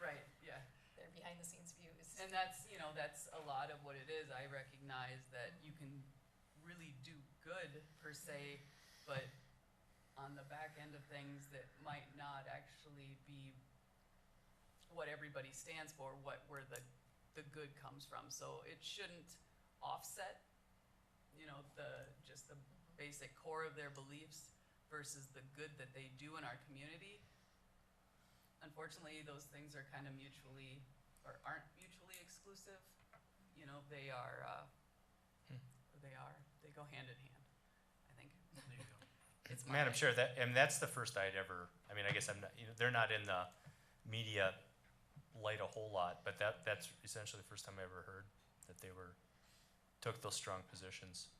Right, yeah. behind the scenes views. And that's, that's a lot of what it is. I recognize that you can really do good per se, but on the back end of things that might not actually be what everybody stands for, where the good comes from. So it shouldn't offset, just the basic core of their beliefs versus the good that they do in our community. Unfortunately, those things are kind of aren't mutually exclusive. They go hand in hand, I think. There you go. It's my Madam Chair, that's the first I mean, I guess I'm not, they're not in the media light a whole lot, but that's essentially the first time I ever heard that they took those strong positions.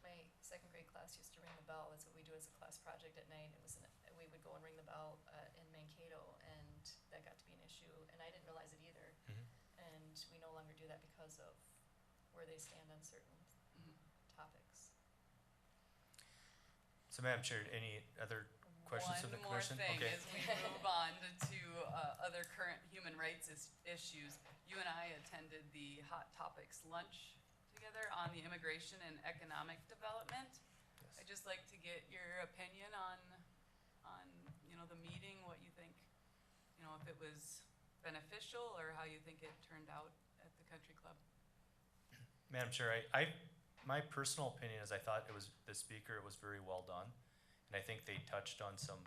My second grade class used to ring the bell. That's what we do as a class project at night. We would go and ring the bell in Mankato, and that got to be an issue. And I didn't realize it either. Mhm. And we no longer do that because of where they stand on certain Mhm. topics. So Madam Chair, any other questions of the commission? One more thing Okay. as we move on to other current human rights issues. You and I attended the Hot Topics lunch together on the immigration and economic development. Yes. I'd just like to get your opinion on the meeting, what you think, if it was beneficial or how you think it turned out at the country club. Madam Chair, my personal opinion is I thought the speaker was very well done. And I think they touched on some,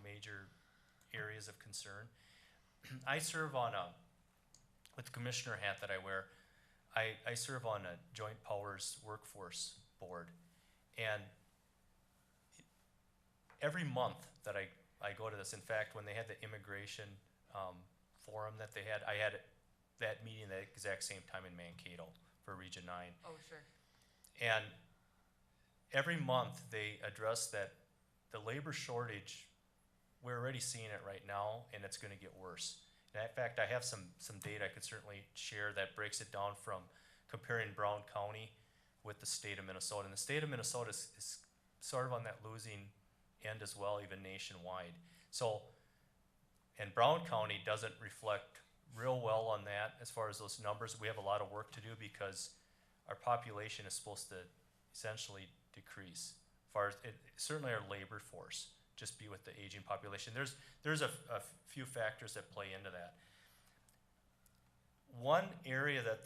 major areas of concern. I serve with the commissioner hat that I wear, I serve on a Joint Powers Workforce Board. And every month that I go to this, in fact, when they had the immigration forum that they had, I had that meeting at the exact same time in Mankato for Region 9. Oh, sure. And every month they address that the labor shortage, we're already seeing it right now, and it's going to get worse. And in fact, I have some data I could certainly share that breaks it down from comparing Brown County with the state of Minnesota. And the state of Minnesota is sort of on that losing end as well, even nationwide. So, and Brown County doesn't reflect real well on that as far as those numbers. We have a lot of work to do because our population is supposed to essentially decrease. As far as certainly our labor force, just be with the aging population. There's a few factors that play into that. One area that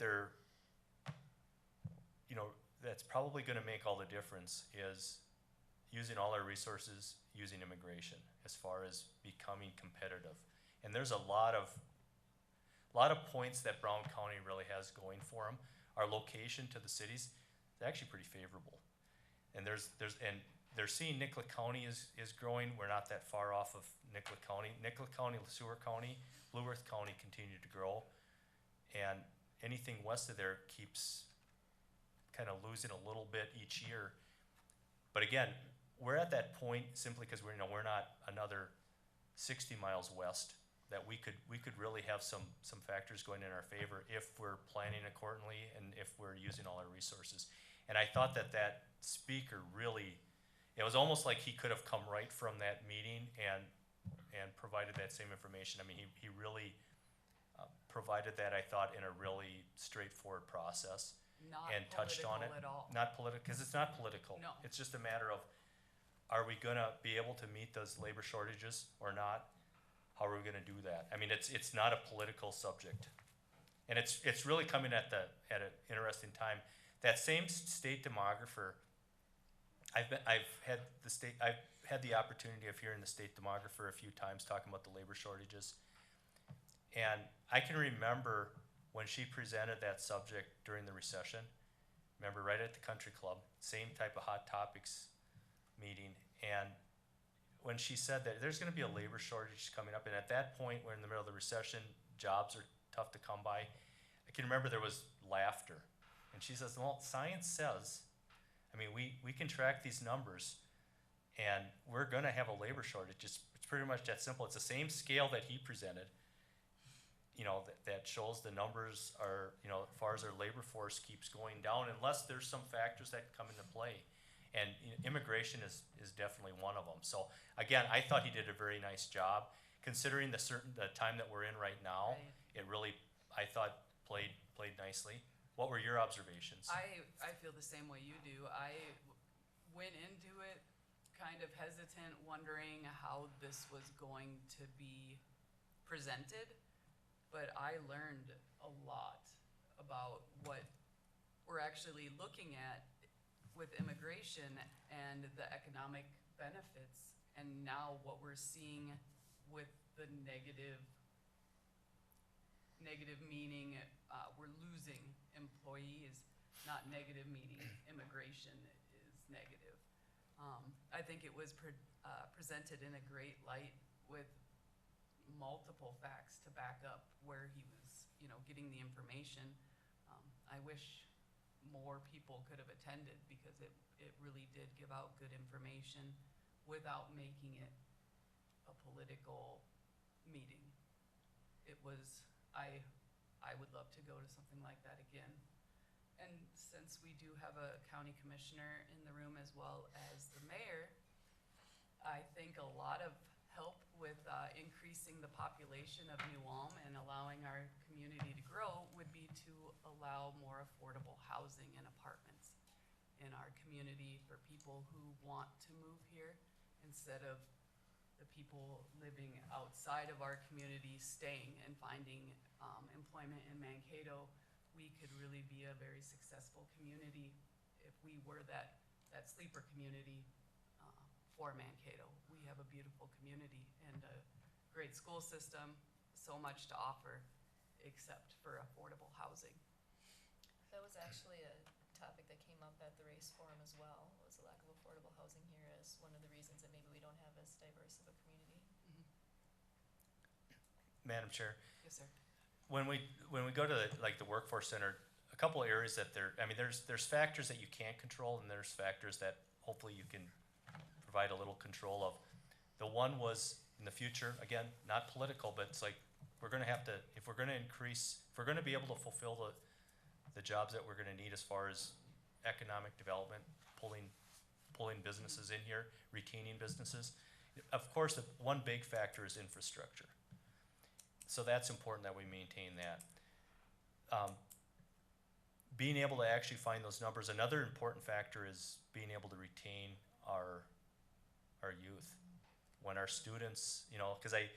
that's probably going to make all the difference is using all our resources, using immigration as far as becoming competitive. And there's a lot of points that Brown County really has going for them. Our location to the cities is actually pretty favorable. And they're seeing Nicollet County is growing. We're not that far off of Nicollet County. Nicollet County, Seward County, Blue Earth County continue to grow. And anything west of there keeps kind of losing a little bit each year. But again, we're at that point simply because we're not another 60 miles west, that we could really have some factors going in our favor if we're planning accordingly and if we're using all our resources. And I thought that speaker really, it was almost like he could have come right from that meeting and provided that same information. I mean, he really provided that, I thought, in a really straightforward process. Not And touched on it. political at all. Not political, because it's not political. No. It's just a matter of, are we gonna be able to meet those labor shortages or not? How are we gonna do that? I mean, it's not a political subject. And it's really coming at an interesting time. That same state demographer, I've had the opportunity of hearing the state demographer a few times talking about the labor shortages. And I can remember when she presented that subject during the recession, remember right at the country club, same type of hot topics meeting. And when she said that there's gonna be a labor shortage coming up, and at that point, we're in the middle of the recession, jobs are tough to come by. I can remember there was laughter. And she says, well, science says, I mean, we can track these numbers and we're gonna have a labor shortage. It's pretty much that simple. It's the same scale that he presented, you know, that shows the numbers are, you know, as far as our labor force keeps going down, unless there's some factors that come into play. And immigration is definitely one of them. So again, I thought he did a very nice job, considering the time that we're in right now. Right. It really, I thought, played nicely. What were your observations? I feel the same way you do. I went into it kind of hesitant, wondering how this was going to be presented, but I learned a lot about what we're actually looking at with immigration and the economic benefits, and now what we're seeing with the negative meaning we're losing employees, not negative meaning immigration is negative. I think it was presented in a great light with multiple facts to back up where he was, you know, getting the information. I wish more people could have attended because it really did give out good information without making it a political meeting. It was, I would love to go to something like that again. And since we do have a county commissioner in the room as well as the mayor, I think a lot of help with increasing the population of New Ulm and allowing our community to grow would be to allow more affordable housing and apartments in our community for people who want to move here instead of the people living outside of our community staying and finding employment in Mankato. We could really be a very successful community if we were that sleeper community for Mankato. We have a beautiful community and a great school system, so much to offer except for affordable housing. That was actually a topic that came up at the race forum as well, was the lack of affordable housing here as one of the reasons that maybe we don't have as diverse of a community. Madam Chair, Yes, sir. when we go to the workforce center, a couple of areas that there's factors that you can't control, and there's factors that hopefully you can provide a little control of. The one was in the future, again, not political, but it's like we're gonna have to, if we're gonna be able to fulfill the jobs that we're gonna need as far as economic development, pulling businesses in here, retaining businesses. Of course, the one big factor is infrastructure. So that's important that we maintain that. Being able to actually find those numbers. Another important factor is being able to retain our youth. When our students, you know, because I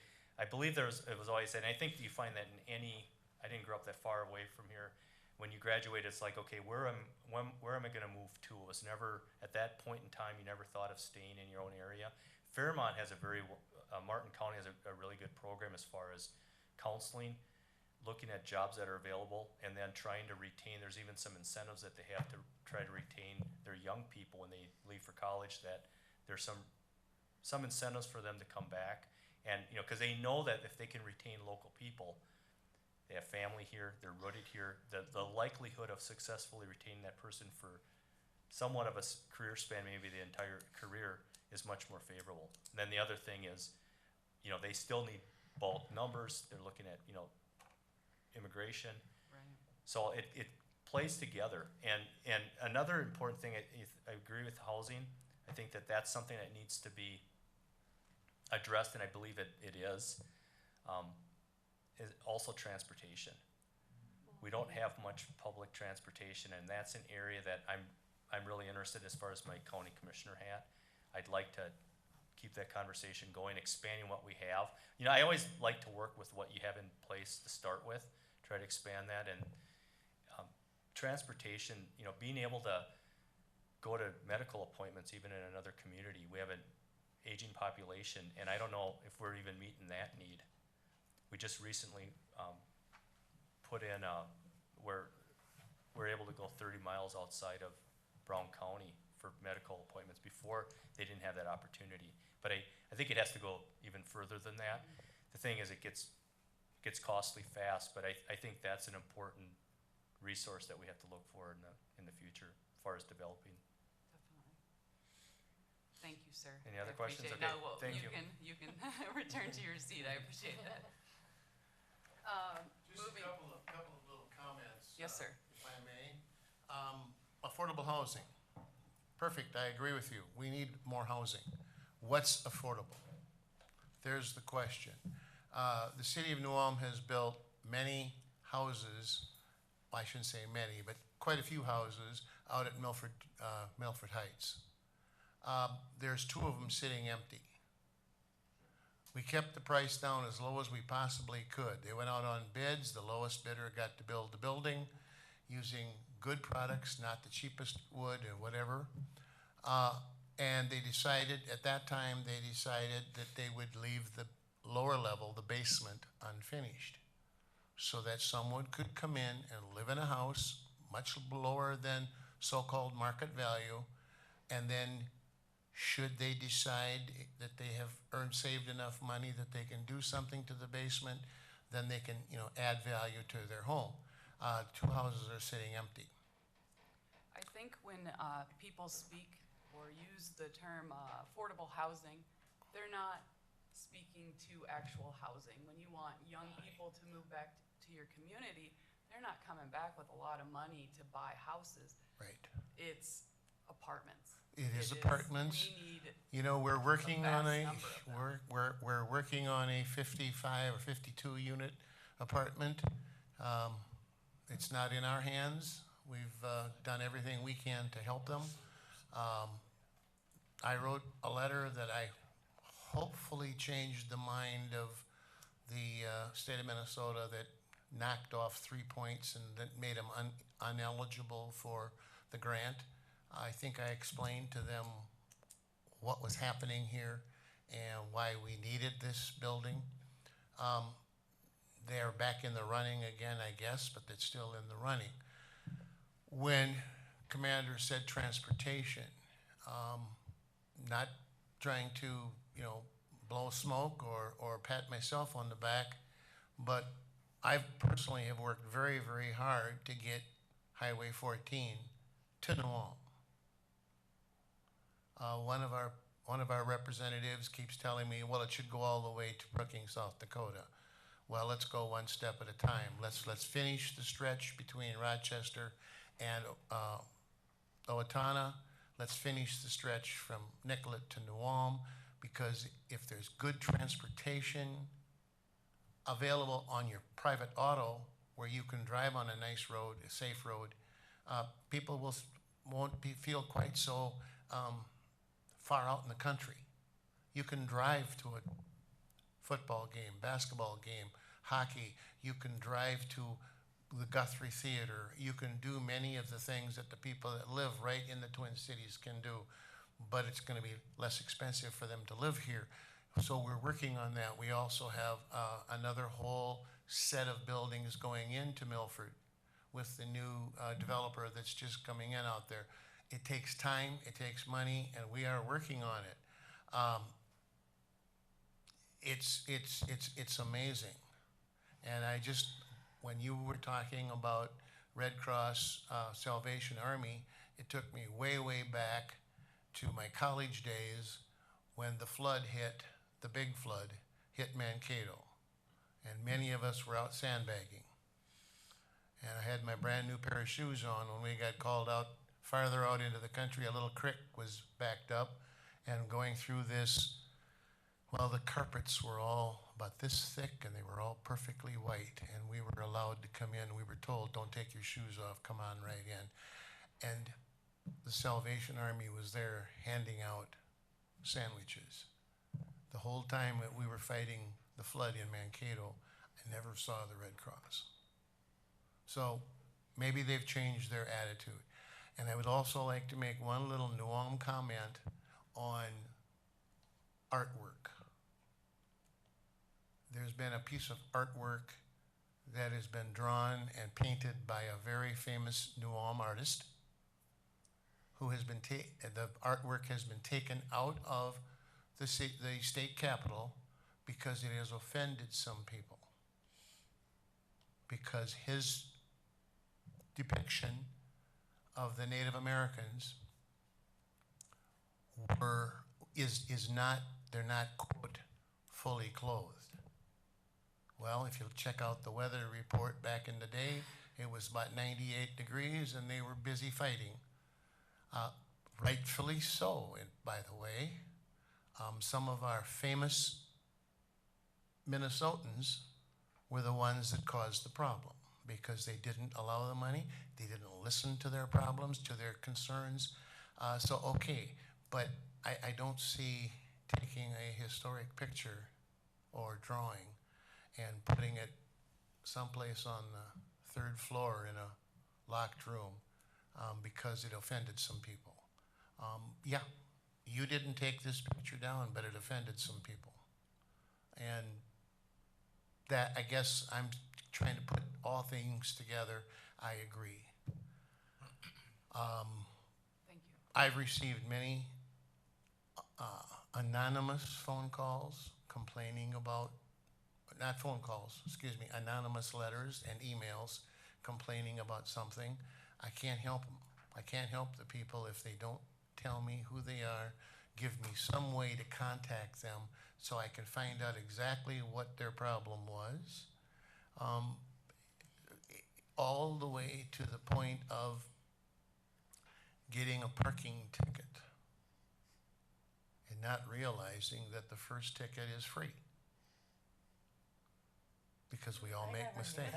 believe it was always, and I think you find that in any, I didn't grow up that far away from here. When you graduate, it's like, okay, where am I gonna move to? It was never, at that point in time, you never thought of staying in your own area. Fairmont has Martin County has a really good program as far as counseling, looking at jobs that are available, and then trying to retain. There's even some incentives that they have to try to retain their young people when they leave for college, that there's some incentives for them to come back. And, you know, cause they know that if they can retain local people, they have family here, they're rooted here, the likelihood of successfully retaining that person for somewhat of a career span, maybe the entire career, is much more favorable. And then the other thing is, you know, they still need bulk numbers, they're looking at, you know, immigration. Right. So it plays together. And another important thing, I agree with housing. I think that that's something that needs to be addressed, and I believe it is also transportation. We don't have much public transportation, and that's an area that I'm really interested as far as my county commissioner hat. I'd like to keep that conversation going, expanding what we have. You know, I always like to work with what you have in place to start with, try to expand that. And transportation, you know, being able to go to medical appointments even in another community. We have an aging population, and I don't know if we're even meeting that need. We just recently put in where we're able to go 30 miles outside of Brown County for medical appointments. Before, they didn't have that opportunity. But I think it has to go even further than that. The thing is, it gets costly fast, but I think that's an important resource that we have to look for in the future as far as developing. Definitely. Thank you, sir. Any I other questions? appreciate Okay, it. No, well, thank you you. can return to your seat. I appreciate that. Just Moving. a couple of little comments. Yes, sir. If I may. Affordable housing. Perfect, I agree with you. We need more housing. What's affordable? There's the question. The city of New Ulm has built many houses, well, I shouldn't say many, but quite a few houses out at Milford Heights. There's 2 of them sitting empty. We kept the price down as low as we possibly could. They went out on bids. The lowest bidder got to build the building using good products, not the cheapest wood or whatever. And they decided, at that time, that they would leave the lower level, the basement, unfinished, so that someone could come in and live in a house much lower than so-called market value, and then should they decide that they have saved enough money that they can do something to the basement, then they can, you know, add value to their home. 2 houses are sitting empty. I think when people speak or use the term affordable housing, they're not speaking to actual housing. When you want young people to move back to your community, they're not coming back with a lot of money to buy houses. Right. It's apartments. It is apartments. We need You know, we're working on vast number of them. we're working on a 55 or 52 unit apartment. It's not in our hands. We've done everything we can to help them. I wrote a letter that I hopefully changed the mind of the state of Minnesota that knocked off 3 points and that made them uneligible for the grant. I think I explained to them what was happening here and why we needed this building. They're back in the running again, I guess, but it's still in the running. When Commander said transportation, not trying to, you know, blow smoke or pat myself on the back, but I personally have worked very, very hard to get Highway 14 to New Ulm. One of our representatives keeps telling me, well, it should go all the way to Brookings, South Dakota. Well, let's go one step at a time. Let's finish the stretch between Rochester and Owatonna. Let's finish the stretch from Nicollet to New Ulm, because if there's good transportation available on your private auto where you can drive on a nice road, a safe road, people won't feel quite so far out in the country. You can drive to a football game, basketball game, hockey. You can drive to the Guthrie Theater. You can do many of the things that the people that live right in the Twin Cities can do, but it's going to be less expensive for them to live here. So we're working on that. We also have another whole set of buildings going into Milford with the new developer that's just coming in out there. It takes time, it takes money, and we are working on it. It's amazing. And I just, when you were talking about Red Cross, Salvation Army, it took me way, way back to my college days when the flood hit, the big flood, hit Mankato. And many of us were out sandbagging. And I had my brand new pair of shoes on when we got called out farther out into the country. A little creek was backed up, and going through this, well, the carpets were all about this thick and they were all perfectly white, and we were allowed to come in. We were told, don't take your shoes off, come on right in. And the Salvation Army was there handing out sandwiches. The whole time that we were fighting the flood in Mankato, I never saw the Red Cross. So maybe they've changed their attitude. And I would also like to make one little Nuam comment on artwork. There's been a piece of artwork that has been drawn and painted by a very famous Nuam artist who has been the artwork has been taken out of the state capitol because it has offended some people. Because his depiction of the Native Americans they're not, quote, fully clothed. Well, if you'll check out the weather report back in the day, it was about 98 degrees and they were busy fighting. Rightfully so, by the way. Some of our famous Minnesotans were the ones that caused the problem because they didn't allow the money, they didn't listen to their problems, to their concerns. So, okay, but I don't see taking a historic picture or drawing and putting it someplace on the 3rd floor in a locked room because it offended some people. Yeah, you didn't take this picture down, but it offended some people. And that, I guess I'm trying to put all things together. I agree. Thank you. I've received many anonymous phone calls complaining about, not phone calls, excuse me, anonymous letters and emails complaining about something. I can't help them. I can't help the people if they don't tell me who they are, give me some way to contact them so I can find out exactly what their problem was, all the way to the point of getting a parking ticket and not realizing that the first ticket is free because we all make mistakes.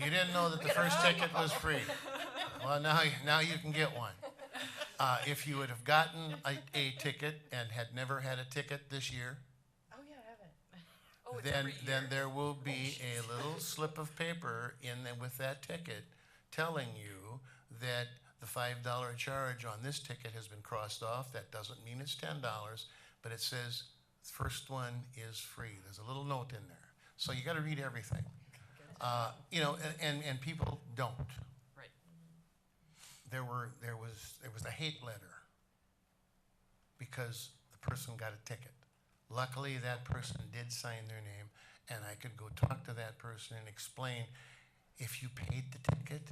You didn't know that the first ticket was free. Well, now you can get one. If you would have gotten a ticket and had never had a ticket this year, Oh, yeah, I haven't. Oh, it's then every year. there will be a little slip of paper with that ticket telling you that the $5 charge on this ticket has been crossed off. That doesn't mean it's $10, but it says the first one is free. There's a little note in there. So you got to read everything. And people don't. Right. There was a hate letter because the person got a ticket. Luckily, that person did sign their name, and I could go talk to that person and explain, if you paid the ticket,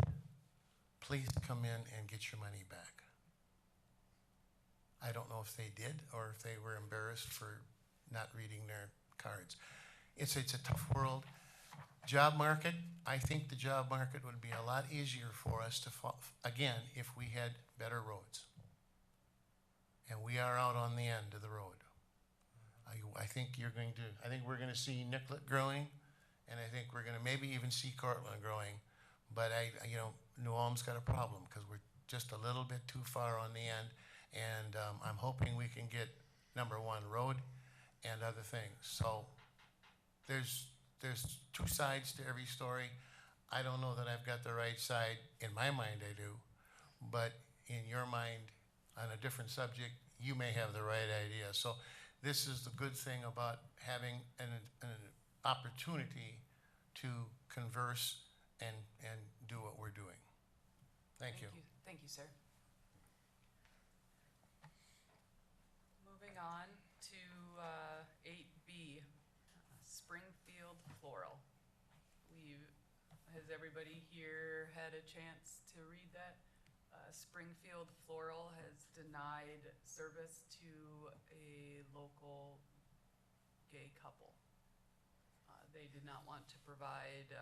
please come in and get your money back. I don't know if they did or if they were embarrassed for not reading their cards. It's a tough world. Job market, I think the job market would be a lot easier for us to, again, if we had better roads. And we are out on the end of the road. I think we're going to see Nicollet growing, and I think we're going to maybe even see Cortland growing. But New Ulm's got a problem because we're just a little bit too far on the end. And I'm hoping we can get number one, road and other things. So there's two sides to every story. I don't know that I've got the right side. In my mind, I do. But in your mind, on a different subject, you may have the right idea. So this is the good thing about having an opportunity to converse and do what we're doing. Thank you. Thank you, sir. Moving on to 8B, Springfield Floral. Has everybody here had a chance to read that? Springfield Floral has denied service to a local gay couple. They did not want to provide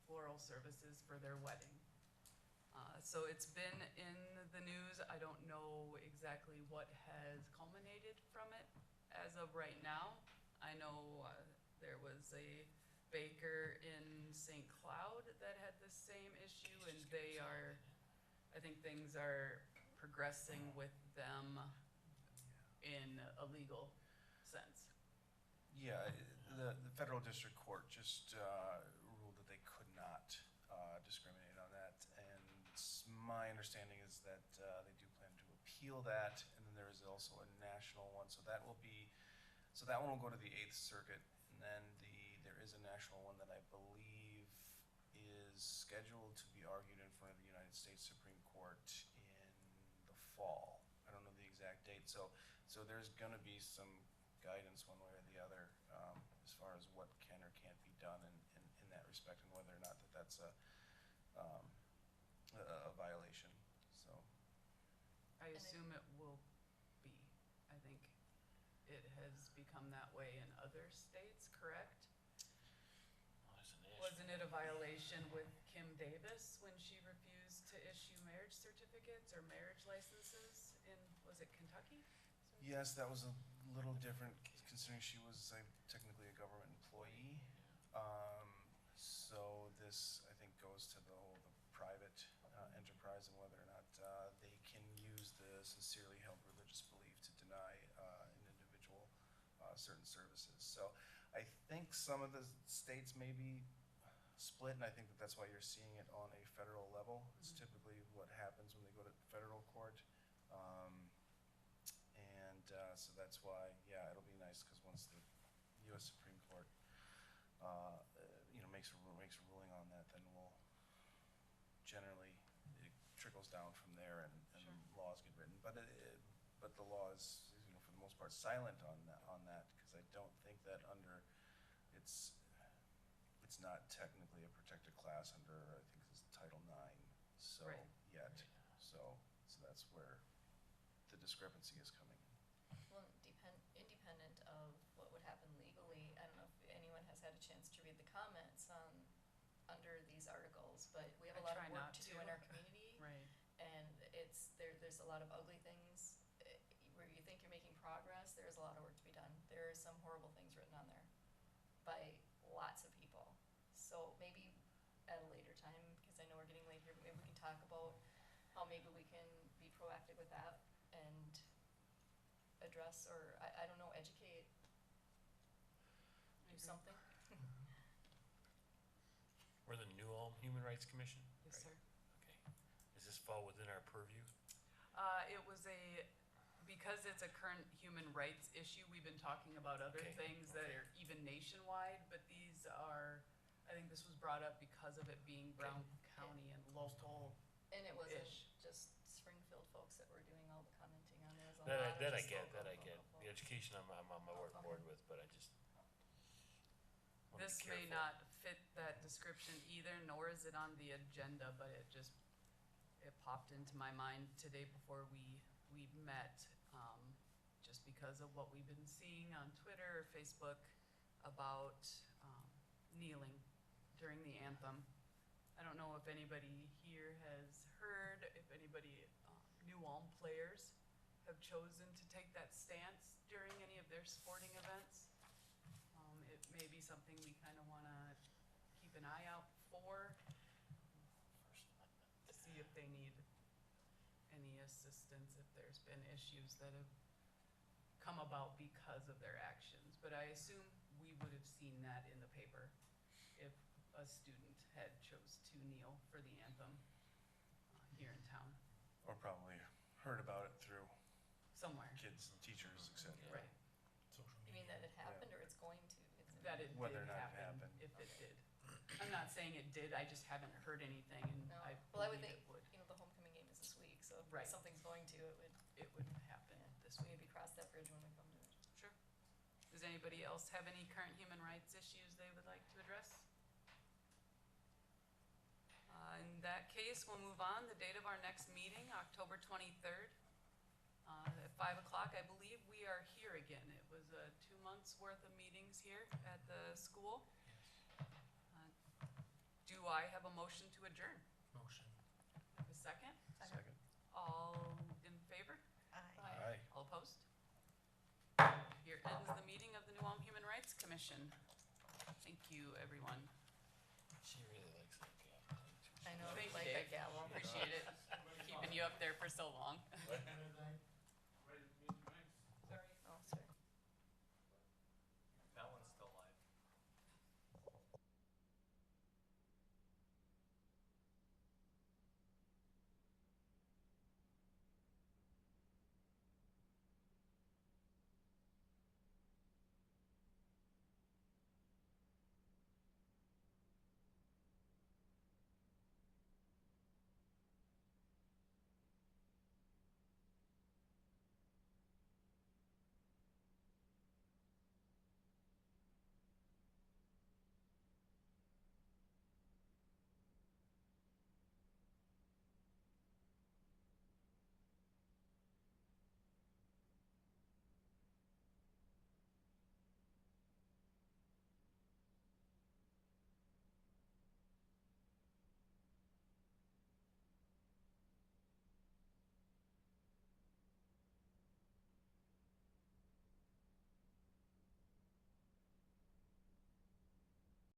floral services for their wedding. So it's been in the news. I don't know exactly what has culminated from it as of right now. I know there was a baker in St. Cloud that had the same issue, and I think things are progressing with them in a legal sense. Yeah, the federal district court just ruled that they could not discriminate on that, and my understanding is that they do plan to appeal that, and then there is also a national one, so that one will go to the Eighth Circuit, and then there is a national one that I believe is scheduled to be argued in front of the United States Supreme Court in the fall. I don't know the exact date, so there's gonna be some guidance one way or the other as far as what can or can't be done in that respect, and whether or not that's a violation. So I assume it will be. I think it has become that way in other states, correct? Wasn't it a violation with Kim Davis when she refused to issue marriage certificates or marriage licenses in, was it Kentucky? yes, that was a little different considering she was technically a government employee. So this, I think, goes to the private enterprise and whether or not they can use the sincerely held religious belief to deny an individual certain services. So I think some of the states may be split, and I think that's why you're seeing it on a federal level. It's typically what happens when they go to federal court. So that's why, yeah, it'll be nice because once the U.S. Supreme Court, makes a ruling on that, then we'll generally, it trickles down from there, and Sure. laws get written. But the law is, for the most part, silent on that because I don't think that it's not technically a protected class under, I think it's Title IX. So Right. yet, so that's where the discrepancy is coming in. Well, independent of what would happen legally, I don't know if anyone has had a chance to read the comments under these articles, but we have a I lot try of work not to do to. in our community. Right. And there's a lot of ugly things, where you think you're making progress, there's a lot of work to be done. There are some horrible things written on there by lots of people. So maybe at a later time, because I know we're getting late here, but maybe we can talk about how maybe we can be proactive with that and address, or I don't know, educate, do agree. something. We're the New Ulm Human Rights Commission? Yes, sir. Okay. Does this fall within our purview? It was because it's a current human rights issue, we've been talking about other Okay, things that okay. are even nationwide, but these are, I think this was brought up because of it being Brown County and local. And it wasn't Ish. just Springfield folks that were doing all the commenting on there, was a That lot of I just get, local The folks. education I'm on my Okay. board with, but I just wanna be This may careful. not fit that description either, nor is it on the agenda, but it popped into my mind today before we met, just because of what we've been seeing on Twitter or Facebook about kneeling during the anthem. I don't know if anybody here has heard, if anybody, New Ulm players have chosen to take that stance during any of their sporting events. It may be something we kind of want to keep an eye out for, to see if they need any assistance, if there's been issues that have come about because of their actions. But I assume we would have seen that in the paper if a student had chose to kneel for the anthem here in town, Or probably heard about it through somewhere. kids, teachers, etc. Right, Social You mean media. that it happened, or it's going to? that it Whether did or not it happen, happened. if it did. I'm not saying it did, I just haven't heard anything, and No. I Well, I would believe think, it would. the homecoming so Right. if something's going to, It would happen this week. maybe cross that bridge when we come to it. Sure. Does anybody else have any current human rights issues they would like to address? In that case, we'll move on. The date of our next meeting, October 23rd, at 5 o'clock. I believe we are here again. It was 2 months' worth of meetings here at the school. Do I have a motion to adjourn? Motion. Have a second? Second. All in favor? Aye. All opposed? Here ends the meeting of the New Ulm Human Rights Commission. Thank you, everyone. She really likes that gavel. I know, Thank you, like Dave. that gavel. Appreciate it. Keeping you up there for so long. What kind of night?